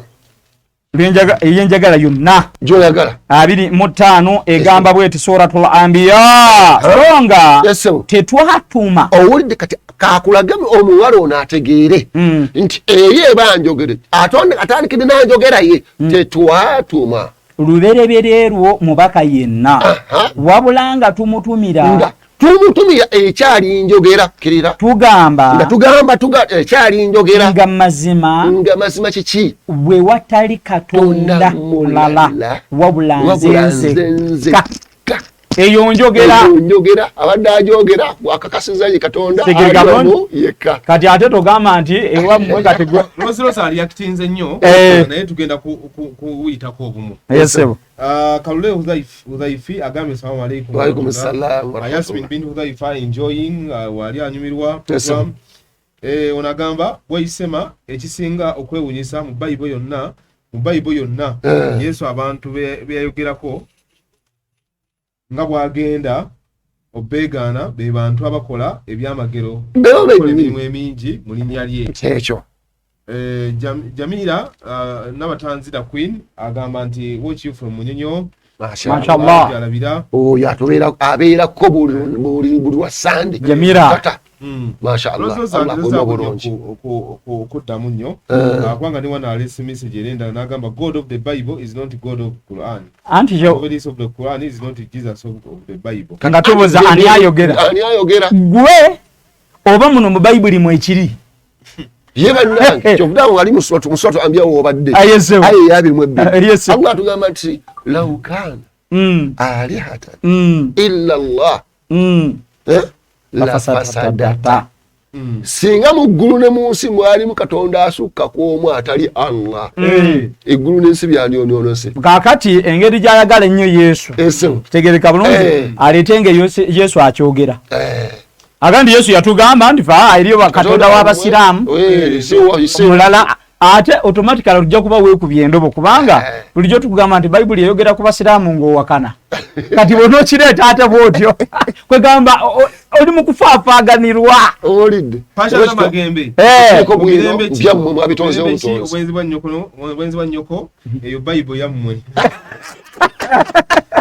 yenjagala yonna gyoyagala 25 egamba bweti suratul anbiya songa tetwatuma owulidde kati kakulagame omuwala ono ategeere nti eri eba njogere atonde atandikidde nanjogera ye tetwatuma luberebererwo mubaka yenna wabulanga tumutumira ekyali njogera kirira tugamba ekyali njogera nga mazima kiki bwe watali katonda mulala wabula nze eyo njogera abadde ajogera bwakakasiza ye katonda yekka kati ate togamba nti ewammwe kati Rosa ali yakitinze nnyo naye tugenda kuyitako obumu yesebo Kalule Hudhaifi agambye salamu alaykum. Wa alaykum assalam. Yasmin bin Hudhaifa enjoying wali anyumirwa program. Onagamba bwayisema ekisinga okwewunyisa mu Bible yonna Yesu abantu beyayogerako nga bwagenda obegaana be bantu abakola ebyamagero emirimu emingi mu linnya lye ekyo. Jamila Nabatanzira Queen agamba nti watch you from Munyonyo. Mashallah. Oyo atubeera abeerako buli wa Sunday. Jamila. Mashallah. Allah akoma bulungi. Okuddamu nnyo. Kubanga ne wana alese message erenda n'agamba God of the Bible is not God of Quran. Anti yo. God of the Quran is not Jesus of the Bible. Kanga tubuza ani ayogera. Gwe oba muno mu Bible mu ekiri. Yeba nani chovudawo ali musoto ambia obadde aye yabi mwebbi Allah tugamba nti laukana ali hata illa Allah la fasadata singa mu ggulu ne mu nsi mwali mu katonda asukka kw'omu atali Allah eggulu n'ensi byandyonoonose kakati engeri gy'ayagala ennyo Yesu kitegereka bulungi aleetenge Yesu akyogera agandi Yesu yatugamba nti fa eriyo bakatonda w'abasiraamu mulala ate automatically ojja kuba weekubye endobo kubanga bulijjo tukugamba nti Bible yayogera ku basiraamu ng'owakana kati bono kireeta ate bwotyo kwegamba oli mu kufaafaganirwa olidde pasha magembe ko bwino byammwe mwabitonze obutonzi obwenzi bwa nnyoko eyo Bible yammwe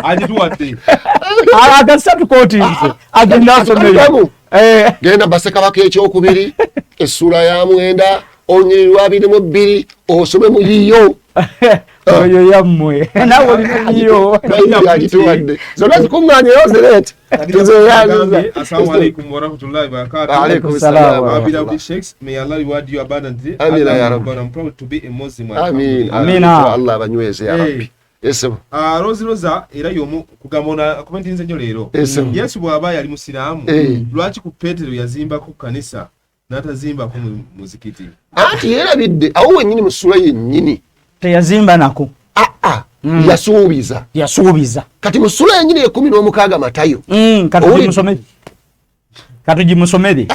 ajituwadde agasatu kotinze agenda asomero genda Bassekabaka ekyokubiri essula ya 9 onyirirwa 22 osome mu yiyo oyo yammwe nawe oli yiyo yagituwadde zonna zikuŋŋaanye yozereete Assalamu alaikum wa rahmatullahi wa barakatuh. Alaikum salam. Abida Sheikhs, may Allah reward you abundantly. Amin ya Rabbi. I'm proud to be a Muslim. Amin. Allah banyweze ya Rabbi. Yesu. Rosa era yomu kugambona komenti nze nyo leero. Yesu bw'aba yali musiraamu lwaki ku Petero yazimba ku kanisa n'atazimba ku muzikiti. Anti yerabidde awo wennyini mu ssula yennyini teyazimba nako yasuubiza kati mu ssula yennyini 16 Matayo katugimusomere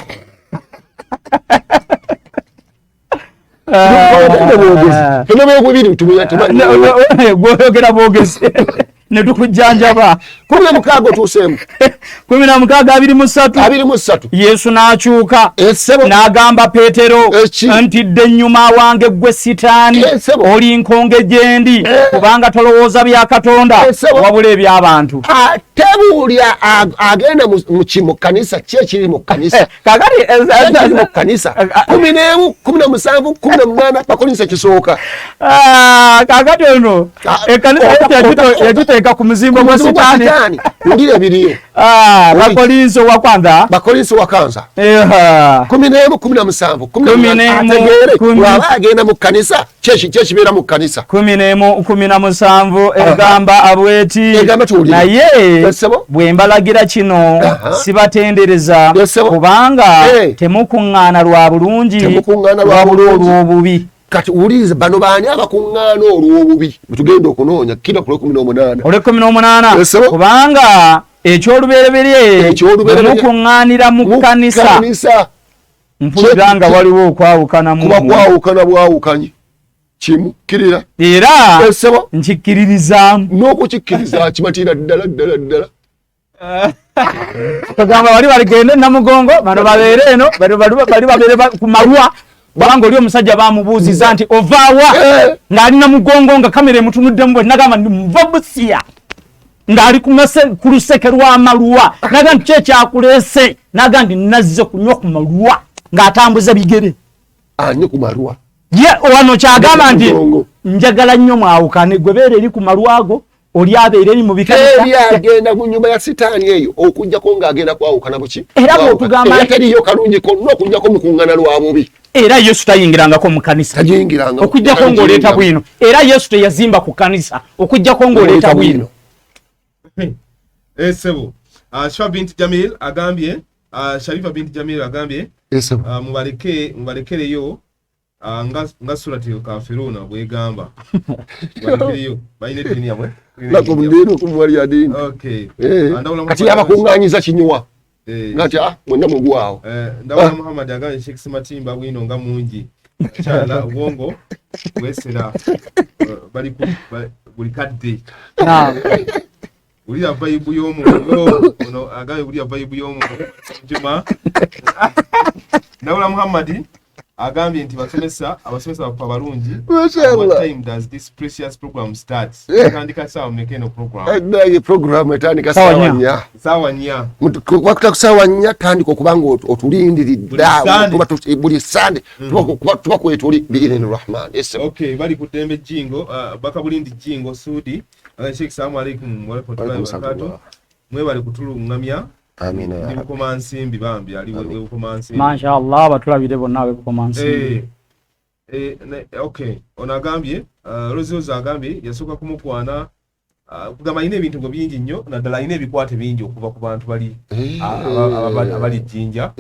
gwogera bwogezi netukujjanjaba 16 otuuseemu 16:23 Yesu n'akyuka n'agamba Petero nti dde nnyuma wange gwe Sitaani oli nkonge gyendi kubanga tolowooza bya Katonda wabula eby'abantu ate bulya agenda mu kanisa kiri mu kanisa kakati mu kanisa 11 17 18 bakolinsa kisooka kakati ono ekanisa yagiteeka ku muzimbo gwa Sitaani ndire biriyo Bakolinso wa kwanza 11 17 18 agenda mu kanisa kyeshi bera mu kanisa 17 egamba abweti naye bwe mbalagira kino sibatendereza kubanga temukuŋŋaana lwa bulungi wabula olw'obubi. Kati ulize bano baani abakuŋŋaana olw'obubi tugenda okunoonya kino ku 18 kubanga ekyolubereberye mukuŋŋaanira mu kanisa mpulira nga waliwo okwawukana kuba kwawukana bwawukanye kimukkirira era nkikkiririzaamu n'okukikkiriza kimatira ddala tugamba bali baligende Namugongo bano babeere eno bali babeere ku Malwa kubanga oli omusajja bamubuuziza nti ovaawa ng'ali Namugongo nga kamera emutunuddemu bwe nagamba ndi muva Busia ng'ali ku luseke lwa Malwa naga nti kyekyakuleese naga ndi nazze kunywa ku Malwa ng'atambuza bigere anywe ku Malwa ye wano kyagamba nti njagala nnyo mwawukane gwe beera eri ku Malwa ago oli abeera eri mu bikanisa agenda mu nnyumba ya sitaani eyo okujjako ng'agenda kwawukana buki era bw'otugamba nti teriyo kalungi konna okujjako mu kuŋŋaana lwa bubi era Yesu tayingirangako mu kanisa okujjako ng'oleeta bwino era Yesu teyazimba ku kanisa okujjako ng'oleeta bwino sebo Sharifa binti Jamil agambye Sharifa binti Jamil agambye mubalekereyo nga surati Kafiruna bwegamba balekereyo bayine dini yamwe nako mdini kumwali ya dini kati yabakuŋŋaanyiza kinywa ngati mwenda mugwawo ndabona Muhammad agambye Sheikh Simatimba bwino nga mungi chala ubongo wesera buli kadde uli abayibu y'omuntu ono agaye uli abayibu y'omuntu juma ndabona Muhammad agambye nti abasomesa bapfa balungi. What time does this precious program start? Tandika sawa mekeno program. Ndio program etandika sawa nya. Sawa nya. Wakuta kusawa nya tandika okubanga otulindirira buli Sunday tuba kwetuli bi'idhni rahman. Okay, bali kutembe jingo bakabulindi jingo Sudi. Sheikh salamu alaykum wa rahmatullahi wa barakatuh. Mwe bali kutulungamya. Amina ya Rabbi. Komansi mbibambi ali we komansi. Mashallah batulabire bonna we komansi. Okay. Onagambye Rozoza agambye yasuka kumukwana kugamba ine ebintu ngo bingi nnyo naddala ine ebikwate bingi okuva ku bantu bali abali jinja.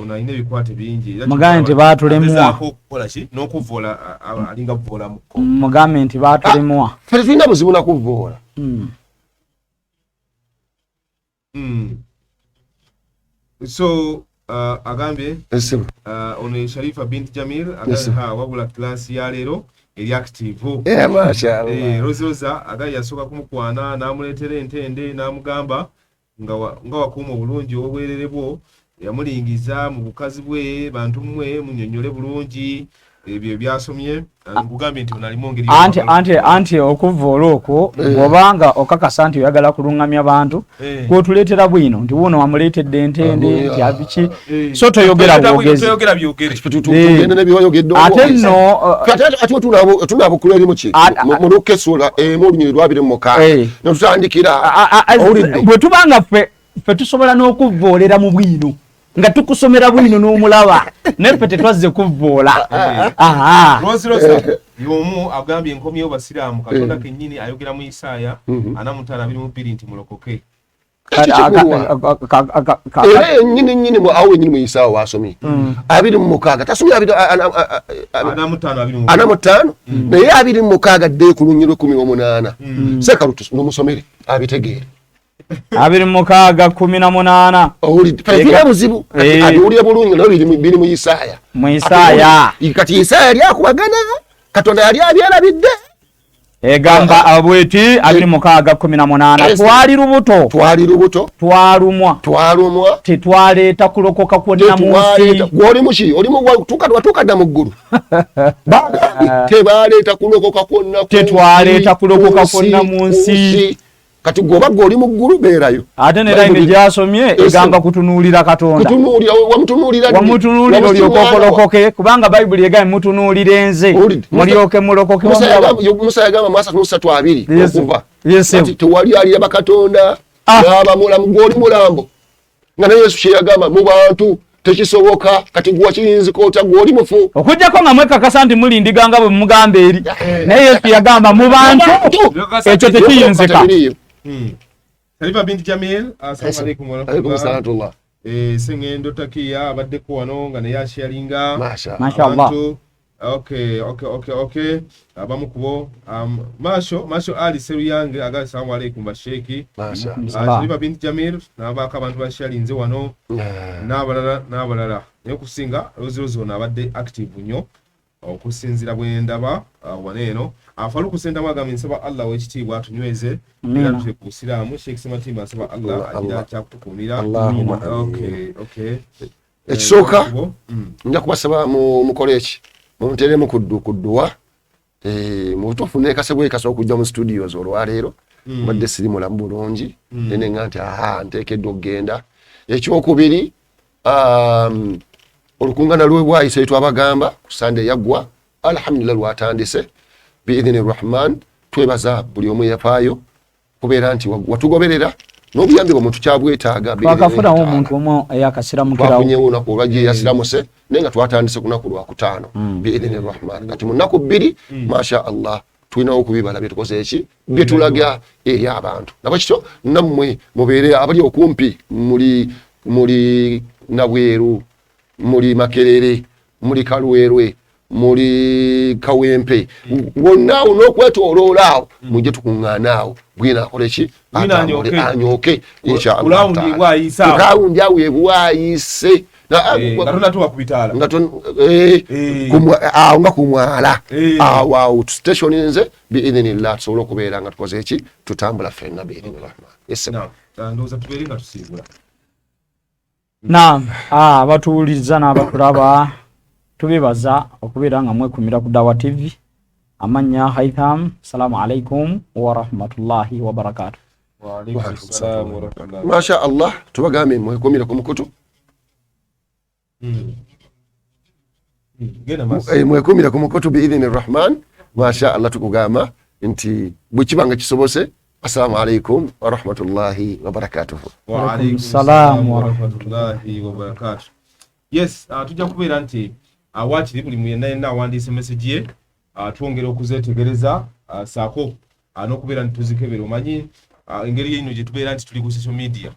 Ona ine ebikwate bingi. Mugambe nti batulemwa. Kola ki n'okuvoola alinga kuvoola mukko. Mugambe nti batulemwa. Ffe tulina buzibu na kuvoola. So agambye ono Sharifa binti Jamil agambye wabula class ya lero eri active. Mashallah. Rozoza agambye yasoka kumukwana namuletera entende namugamba nga wakuuma obulungi obwerere bwo yamulingiza mu bukazi bwe bantu mmwe munyonyole bulungi ebyo byasomye ngugambye nti onalimu ngeri anti okuvoola okwo bw'obanga okakasa nti oyagala kulungamya bantu kwotuleetera bwino nti wuno wamuleetedde entende nti abiki so toyogera bwogezi ate nno tuna bukulu eri muki mu Lukesula olunyiri lwabiri mu mukaaga netutandikira bwe tubanga ffe tusobola n'okuvvoolera mu bwino nga tukusomera bwino n'omulaba neffe tetwazze kuvvoola. Roziroza yomu agambye enkomyewo basiraamu Katonda kennyini ayogera mu Isaaya 45:2 nti mulokoke. Era nyini mu awo nyini mu Isaaya wasomye 26 tasomye 45 naye 26 dde ku lunyiri 18 sekalutu n'omusomere abitegeere 26:18 Fafira buzibu atuulira bulungi nabo biri mu Isaaya. Mu Isaaya kati Isaaya lyakubagana Katonda yali abyalabidde egamba abweti 26:18 twali lubuto twalumwa tetwaleeta kulokoka kwonna mu nsi. Gw'oli muki oli tukadda mu ggulu tebaleeta kulokoka kwonna tetwaleeta kulokoka kwonna mu nsi. Kati goba goli mu ggulu beerayo ate ne line gyasomye egamba kutunuulira Katonda wamutunuulira olyokokolokoke kubanga Bayibuli egambye mutunuulire nze mulyoke mulokoke. Musa yagamba mu 3:2 okuva kati tewali aliraba Katonda n'aba mulamu gw'oli mulambo nga ne Yesu kye yagamba mu bantu tekisoboka kati gwa kiyinzika otya gw'oli mufu okujjako nga mwekakasa nti mulindiganga bwe mugamba eri naye Yesu yagamba mu bantu ekyo tekiyinzika. Sharifa binti Jamil assalamu alaykum wa rahmatullah. Sengendo takiya abadde ko wano nga ne yasharinga mashallah. Okay abamu kubo masho ali Seruyange aga assalamu alaykum basheki Sharifa binti Jamil n'abaka abantu basharinze wano n'abalala kusinga lozirozi ono abadde active nnyo okusinzira bwe ndaba waneeno afalu kusenda magami nsaba Allah w'ekitiibwa atunyweze era tuje ku Isiraamu Sheikh Sematimba nsaba Allah agira kyakutukumira. Okay ekisooka nja kubasaba mukole eki munteremu kudduwa mutufune kasebwe kasooka kujja mu studios olwaleero mbadde siri mulamu bulungi nene nga nti nteekeddwa okgenda. Ekyokubiri olukungana lwebwayise twabagamba ku Sunday yaggwa alhamdulillah lwatandise biidhini rahman twebaza buli omu yafaayo kubeera nti watugoberera n'obuyambi bwe muntu kyabwetaaga bakafuna omuntu omu eyakasiramukirawo twafunyewo olunaku olwajje yasiramuse naye nga twatandise ku lunaku lwakutaano biidhini rahman kati mu nnaku bbiri masha allah tulinawo okubibala byetukoze eki byetulaga eri abantu nabwekityo nammwe mubeere abali okumpi muli Nabweru muli Makerere muli Kalwerwe muli Kawempe wonna n'okwetooloola awo mujje tukuŋŋaanaawo bwina akole eki anyoke inshallah rawundi awo ebwayise nga kumwala awo station nze biidhinillah tusobole okubeera nga tukoze eki tutambula ffenna biidhinirrahman. Naam, batuwuliriza n'abatulaba tubibaza okubeera nga mwekumira ku Dawa TV. Amanya Haitham, assalamu alaikum wa rahmatullahi wa barakatuh. Wa alaikum assalam wa rahmatullahi. Masha Allah tubagambe mwekumira ku mukutu mwekumira ku mukutu biidhinirrahman. Masha Allah tukugamba nti bwe kibanga kisobose. Assalamu alaikum wa rahmatullahi wa barakatuh. Wa alaikum assalam wa rahmatullahi wa barakatuh. Yes, tujja kubeera nti awakiri buli mwenna awandiise message ye twongera okuzetegereza saako n'okubeera nti tuzikebera omanyi engeri yino gye tubeera nti tuli ku social media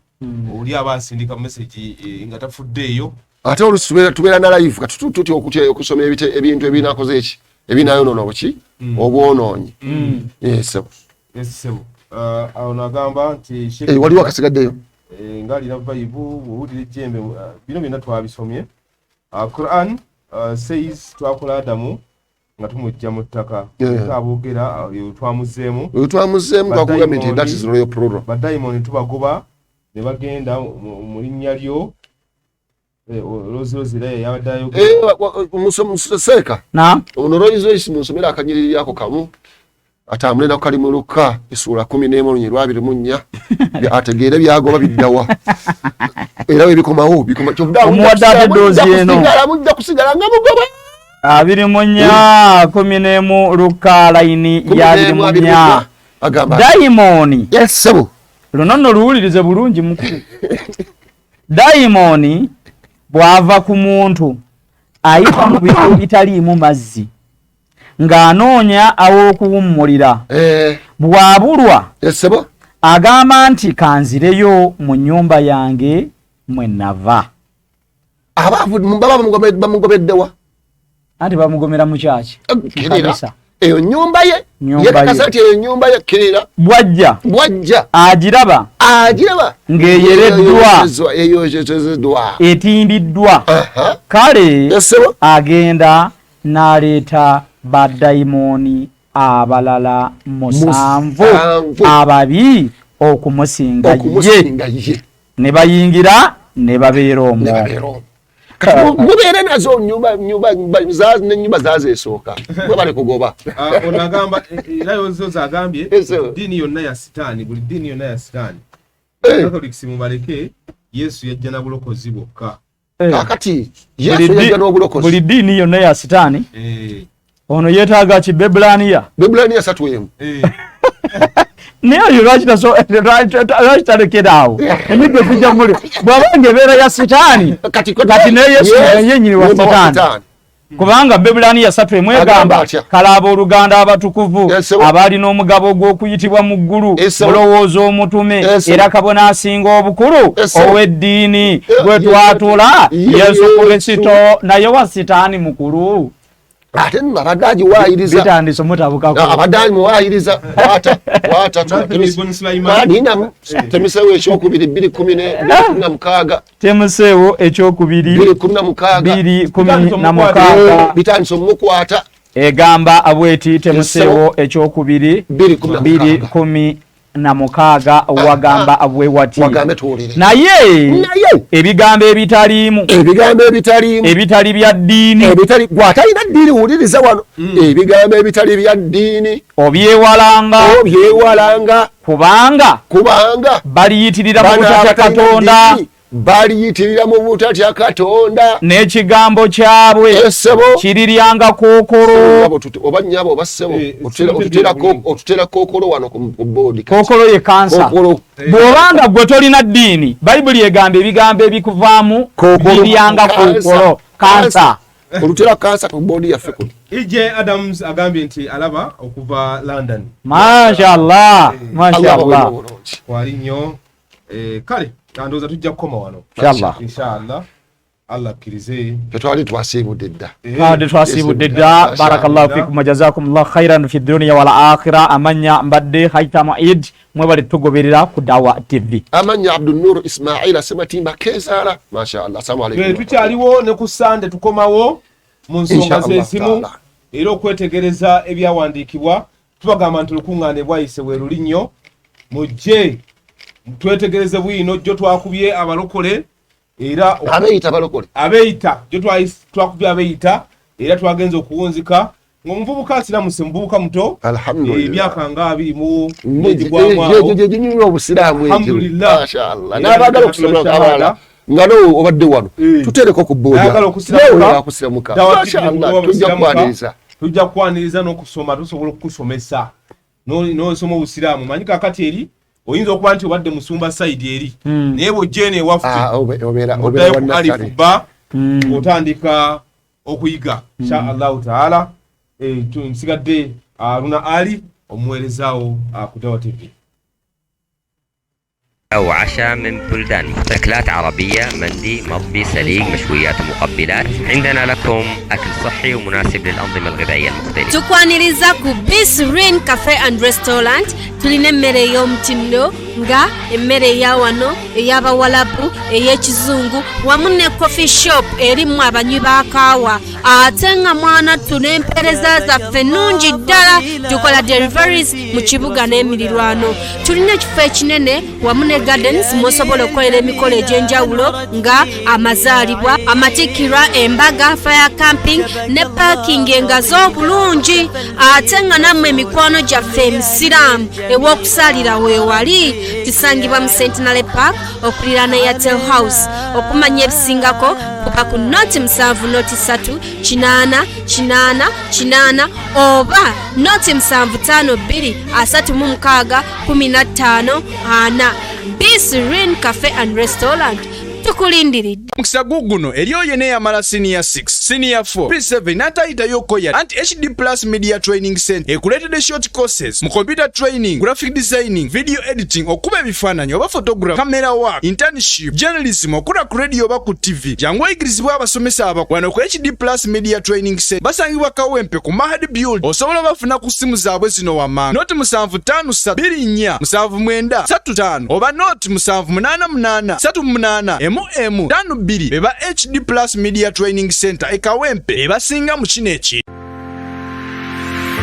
oli aba asindika message nga tafuddeeyo ate olusi tubeera na live katututi okusoma ebintu ebinakoze eki ebinayonoona buki obwonoonyi. Yes awo nagamba nti waliwo akasigaddeyo ngaalina vaibu buwulira ejjembe bino byonna twabisomye. Quran says twakola Adamu nga tumujja mu ttaka aboogera twamuzeemu kakugambye nti that is royal plural. Badayimoni tubagoba ne bagenda mu linnya lyo lozirozira yabaddayo museeka ono Royce munsomera akanyiriri ako kamu atambule nako kali mu Luka essula 11:24 ategeere byagoba biddawa era we bikomawo omuwadde doozi eno mujja kusigala nga mugoba 24:11 Luka layini ya 24 agamba dayimoni yesebo lunono luwulirize bulungi mukulu dayimoni bwava ku muntu ayita mu bintu bitaliimu mazzi ng'anoonya aw'okuwummulira bw'abulwa yesebo agamba nti kanzireyo mu nnyumba yange mwe nava. bamugobeddewa anti bamugomera mu kyaki kanisa eyo nyumba ye yakakasa ti eyo nyumba ye kirira bwajja agiraba ng'eyereddwa etimbiddwa kale agenda n'aleeta badayimoni abalala 7 ababi okumusinga ye ne bayingira ne babeera omwo. mubeere nazo nyumba zazeesooka bwe bali kugoba onagamba era yozo zagambye dini yonna ya sitaani buli dini yonna ya sitaani Catholics mubaleke Yesu yajja na bulokozi bwokka akati Yesu yajja n'obulokozi buli dini yonna ya sitaani ono yeetaaga ki Bebulaniya 3 naye oyo lwaki talekera awo emiggo tujja muli bw'abanga ebeera ya sitaani kati naye Yesu yennyini wa sitaani kubanga Bebulaniya 3 emwegamba kalaba oluganda abatukuvu abalina omugabo gw'okuyitibwa mu ggulu mulowooza omutume era kabona asinga obukulu ow'eddiini gwe twatula Yesu Kristo naye wa sitaani mukulu ate nabadaji waayiriza bitandise mutabukako abadaji muwaayiriza wata temisewo ekyokubiri 2016 temusewo ekyokubiri 2016 bitandise omukwata egamba abweti temusewo ekyokubiri 2016 wagamba abwe wati naye ebigambo ebitalimu ebitali bya ddiini gwatalina ddiini wuliriza wano ebigambo ebitali bya ddiini obyewalanga kubanga baliyitirira mu butatya Katonda n'ekigambo kyabwe kiriryanga kookolo oba nnyabo oba ssebo otutera kookolo wano ku boodi kookolo ye kansa bw'obanga gwe tolina ddiini bayibuli egamba ebigambo ebikuvaamu biryanga kookolo kansa olutera kansa ku boodi yaffe kuno ije Adams agambye nti alaba okuva London mashallah kwali nnyo kale kandoza tujja kukoma wano inshallah Allah kirize twali twasibudde dda barakallahu fikum wa jazakumullahu khairan fi dunya wal akhirah amanya mbadde haitama Eid mwebale tugoberera ku Dawa TV amanya Abdul Nur Ismail asematimba kezala mashallah assalamu alaykum tukyaliwo ne ku Sunday tukomawo mu nsonga z'esimu era okwetegereza ebyawandiikibwa tubagamba nti lukuŋŋaane bwayise we luli nnyo mujje twetegereze bwino jjo twakubye abalokole era abeeyita jjo twakubye abeeyita era twagenza okuwunzika ng'omuvubuka asiramuse muvubuka muto emyaka nga 20 obusiraamu n'abagala okusomera abalala nga no obadde wano tutereko ku boodi akusiramuka tujja kwaniriza n'okusoma tusobola okukusomesa n'osoma obusiraamu manyi kakati eri oyinza okuba nti obadde musumba side eri naye bw'ojjeene ewaffe obeera alifuba otandika okuyiga insha Allahu taala nsigadde Aruna Ali omuweerezaawo ku Dawa TV أو عشاء من بلدان أكلات عربية مندي مطبي سليق مشويات ومقبلات عندنا لكم أكل صحي ومناسب للأنظمة الغذائية المختلفة tukwaniriza ku Bisrin Cafe and Restaurant tulina emmere ey'omutindo nga emmere eya wano ey'abawalabu ey'ekizungu wamu ne coffee shop erimu abanywi ba kaawa ate nga mwana tunempereza zaffe nnungi ddala tukola deliveries mu kibuga n'emirirwano tulina ekifo ekinene wamu ne gardens mwosobola okukolera emikolo egy'enjawulo nga amazaalibwa amatikirwa embaga fire camping ne parking engazi obulungi ate nga nammwe emikwano gyaffe emisiraamu ew'okusalira weewali tusangibwa mu Centenary Park okuliraana Airtel House okumanya ebisingako kuba ku noti 7 noti 3 8 8 8 oba noti 752 36 15 4 Bisrin Cafe and Restaurant tukulindiridde mukisa guguno eryoye neyamala senior 6 senior 4 P7 natayitayo koya anti HD Plus Media Training Center ekuletedde short courses mu computer training, graphic designing, video editing, okuba ebifaananyi oba photography, camera work, internship, journalism, okula ku radio oba ku TV. Jangu oyigirizibwa abasomesa abakwano ku HD Plus Media Training Center basangibwa Kawempe ku Mahad Build. Osobola bafuna ku simu zaabwe zino wamanga noti 7554 oba noti 7888 52 beba HD Plus Media Training Center ekawempe ebasinga mu kineki.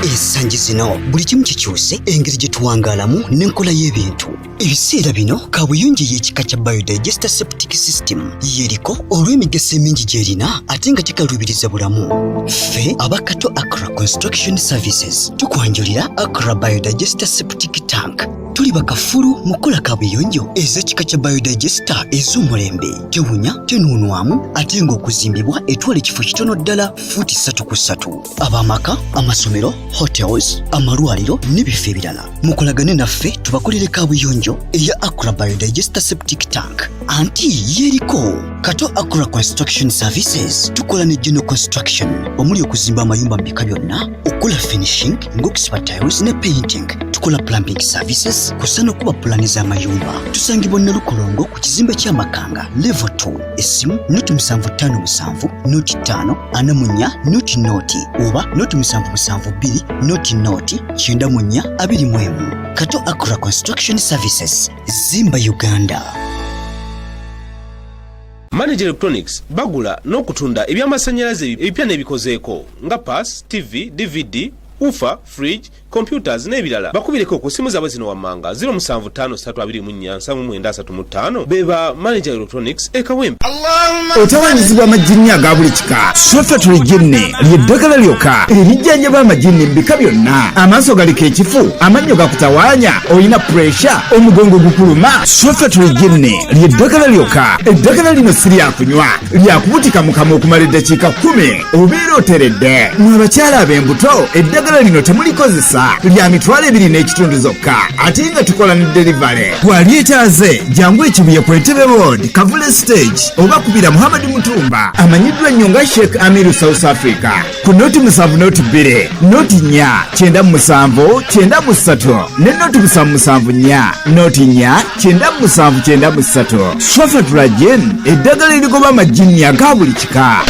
Esanji zino buli kimu kikyuse engeri gye tuwangaalamu n'enkola y'ebintu. Ebiseera bino kaabuyonjo y'ekika kya Biodigester Septic System yeriko olw'emigaso emingi gy'erina ate nga kikalubiriza bulamu. Ffe abakato Accra Construction Services tukwanjulira Accra Biodigester Septic Tank. Tuli bakafulu mukola kaabuyonjo ez'ekika kya Biodigester ez'omulembe tewunya tenuunwamu ate ng'okuzimbibwa etwala ekifo kitono ddala fuuti 3x3. Ab'amaka, amasomero, hotels, amalwaliro n'ebifo ebirala mukolagane naffe tubakolere kaabuyonjo eya Accra Biodigester Septic Tank. Anti yeriko kato Accra Construction Services tukola ne general construction omuli okuzimba amayumba mu bika byonna, okukola finishing ng'okusiba tiles ne painting. Tukola plumbing services services kusana kuba pulani z'amayumba. Tusangibwa Nalukolongo ku kizimbe ky'Amakanga level 2 essimu noti 757 noti 5 anamunya noti noti oba noti 772 noti noti 9421 Kato Akura Construction Services Zimba Uganda. Manage Electronics bagula n'okutunda ebyamasannyalaze ebipya n'ebikozeeko nga pass, TV, DVD, ufa, fridge, computers n'ebirala. Bakubireko ku simu zaabwe zino wammanga 0753247935 beba Manager Electronics ekawempe. Otawanyizibwa amajjini aga buli kika. Sofetuli Jinne ly'eddagala lyokka erijjanjaba amajjini mbika byonna. Amaaso galiko ekifu, amannyo gakutawaanya, olina pressure, omugongo gukuluma. Sofetuli Jinne ly'eddagala lyokka. Eddagala lino si lyakunywa, lyakubutika mu kamwa okumala eddakiika 10. Obeera oteredde. Mwe abakyala ab'embuto eddagala lino temulikozesa. Lya mitwalo 2.5 zokka ate nga tukola ne delivery. Walyetaaze jangu ekibuye ku Entebbe Road Kavule Stage oba kubira Muhammad Mutumba amanyiddwa nnyo nga Sheikh Amiru South Africa ku noti 7 noti 2 noti 4 97 93 ne noti 7 noti 4 97 Sofetula Gin eddagala erigoba amajjini aga buli kika.